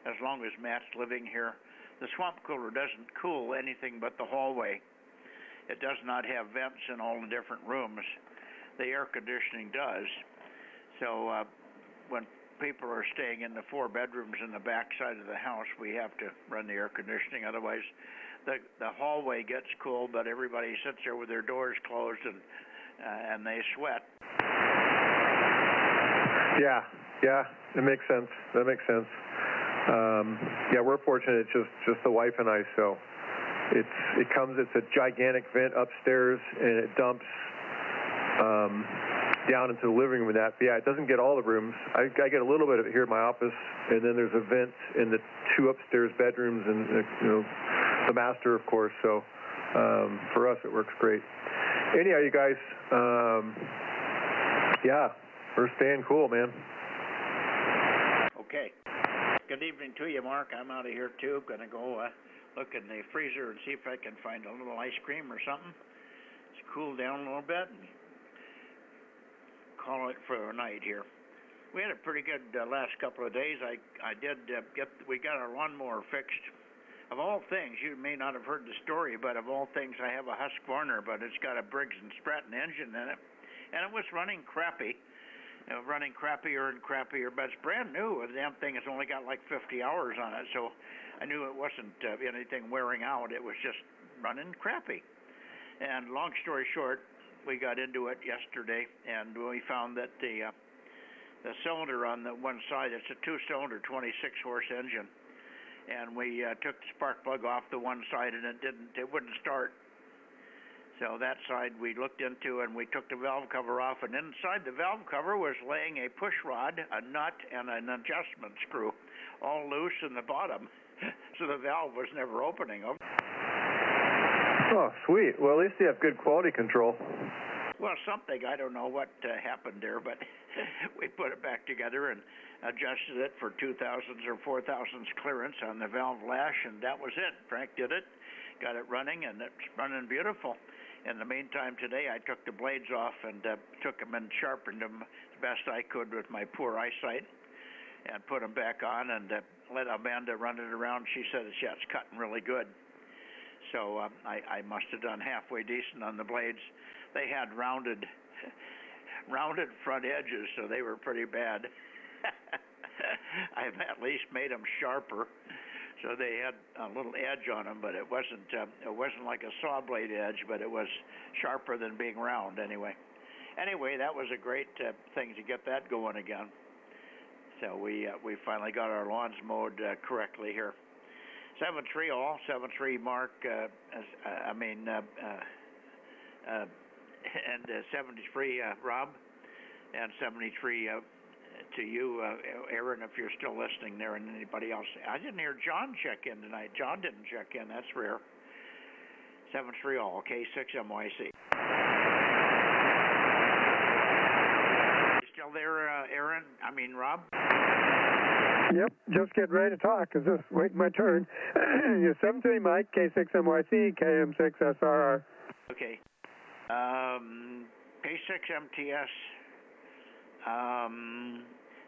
as long as Matt's living here, the swamp cooler doesn't cool anything but the hallway. It does not have vents in all the different rooms. The air conditioning does. So when people are staying in the 4 bedrooms in the back side of the house, we have to run the air conditioning. Otherwise, the hallway gets cool, but everybody sits there with their doors closed and they sweat. Yeah, it makes sense. That makes sense. Yeah, we're fortunate. It's just the wife and I. So it's a gigantic vent upstairs, and it dumps down into the living room and that. But yeah, it doesn't get all the rooms. I get a little bit of it here in my office, and then there's a vent in the 2 upstairs bedrooms, and the master, of course. So for us, it works great. Anyhow, you guys, yeah, we're staying cool, man. Okay. Good evening to you, Mark. I'm out of here too. Gonna go look in the freezer and see if I can find a little ice cream or something. It's cooled down a little bit. And call it for the night here. We had a pretty good last couple of days. We got our lawnmower fixed. Of all things, you may not have heard the story, but of all things, I have a Husqvarna, but it's got a Briggs & Stratton engine in it, and it was running crappy, running crappier and crappier, but it's brand new. The damn thing has only got like 50 hours on it, so I knew it wasn't anything wearing out. It was just running crappy. And long story short, we got into it yesterday, and we found that the cylinder on the one side, it's a 2-cylinder 26-horse engine, and we took the spark plug off the one side, and it wouldn't start. So that side we looked into, and we took the valve cover off, and inside the valve cover was laying a push rod, a nut, and an adjustment screw, all loose in the bottom, so the valve was never opening. Oh, sweet. Well, at least you have good quality control. Well, something. I don't know what happened there, but we put it back together and adjusted it for 2000s or 4000s clearance on the valve lash, and that was it. Frank did it, got it running, and it's running beautiful. In the meantime, today I took the blades off and took them and sharpened them as best I could with my poor eyesight, and put them back on and let Amanda run it around. She said, yeah, it's cutting really good. So I must have done halfway decent on the blades. They had rounded front edges, so they were pretty bad. I've at least made them sharper, so they had a little edge on them, but it wasn't like a saw blade edge, but it was sharper than being round anyway. Anyway, that was a great thing to get that going again. So we finally got our lawns mowed correctly here. 7-3 all, 7-3 Mark, and 73 Rob, and 73 to you, Aaron, if you're still listening there, and anybody else. I didn't hear John check in tonight. John didn't check in. That's rare. 7-3 all, K6MYC. You still there, Aaron? Rob? Yep, just getting ready to talk. Is this waiting my turn? You're 73 Mike, K6MYC, KM6SRR. Okay. K6MTS.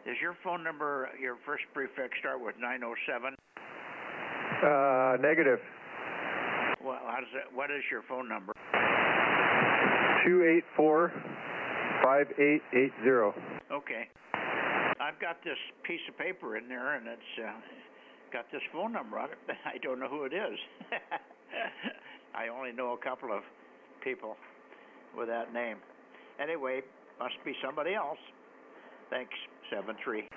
Does your phone number, your first prefix, start with 907? Negative. Well, what is your phone number? 284-5880. Okay. I've got this piece of paper in there, and it's got this phone number on it. I don't know who it is. I only know a couple of people with that name. Anyway, must be somebody else. Thanks, 7-3.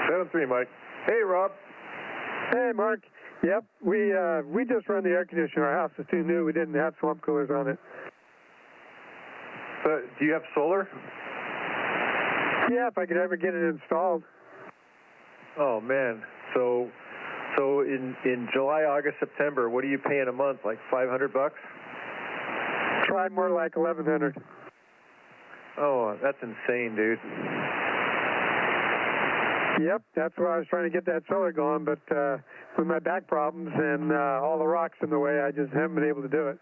7-3, Mike. Hey, Rob. Hey, Mark. Yep, we just run the air conditioner. Our house is too new. We didn't have swamp coolers on it. But do you have solar? Yeah, if I could ever get it installed. Oh, man. So in July, August, September, what are you paying a month? Like $500? Try more like 1,100. Oh, that's insane, dude. Yep, that's why I was trying to get that solar going, but with my back problems and all the rocks in the way, I just haven't been able to do it.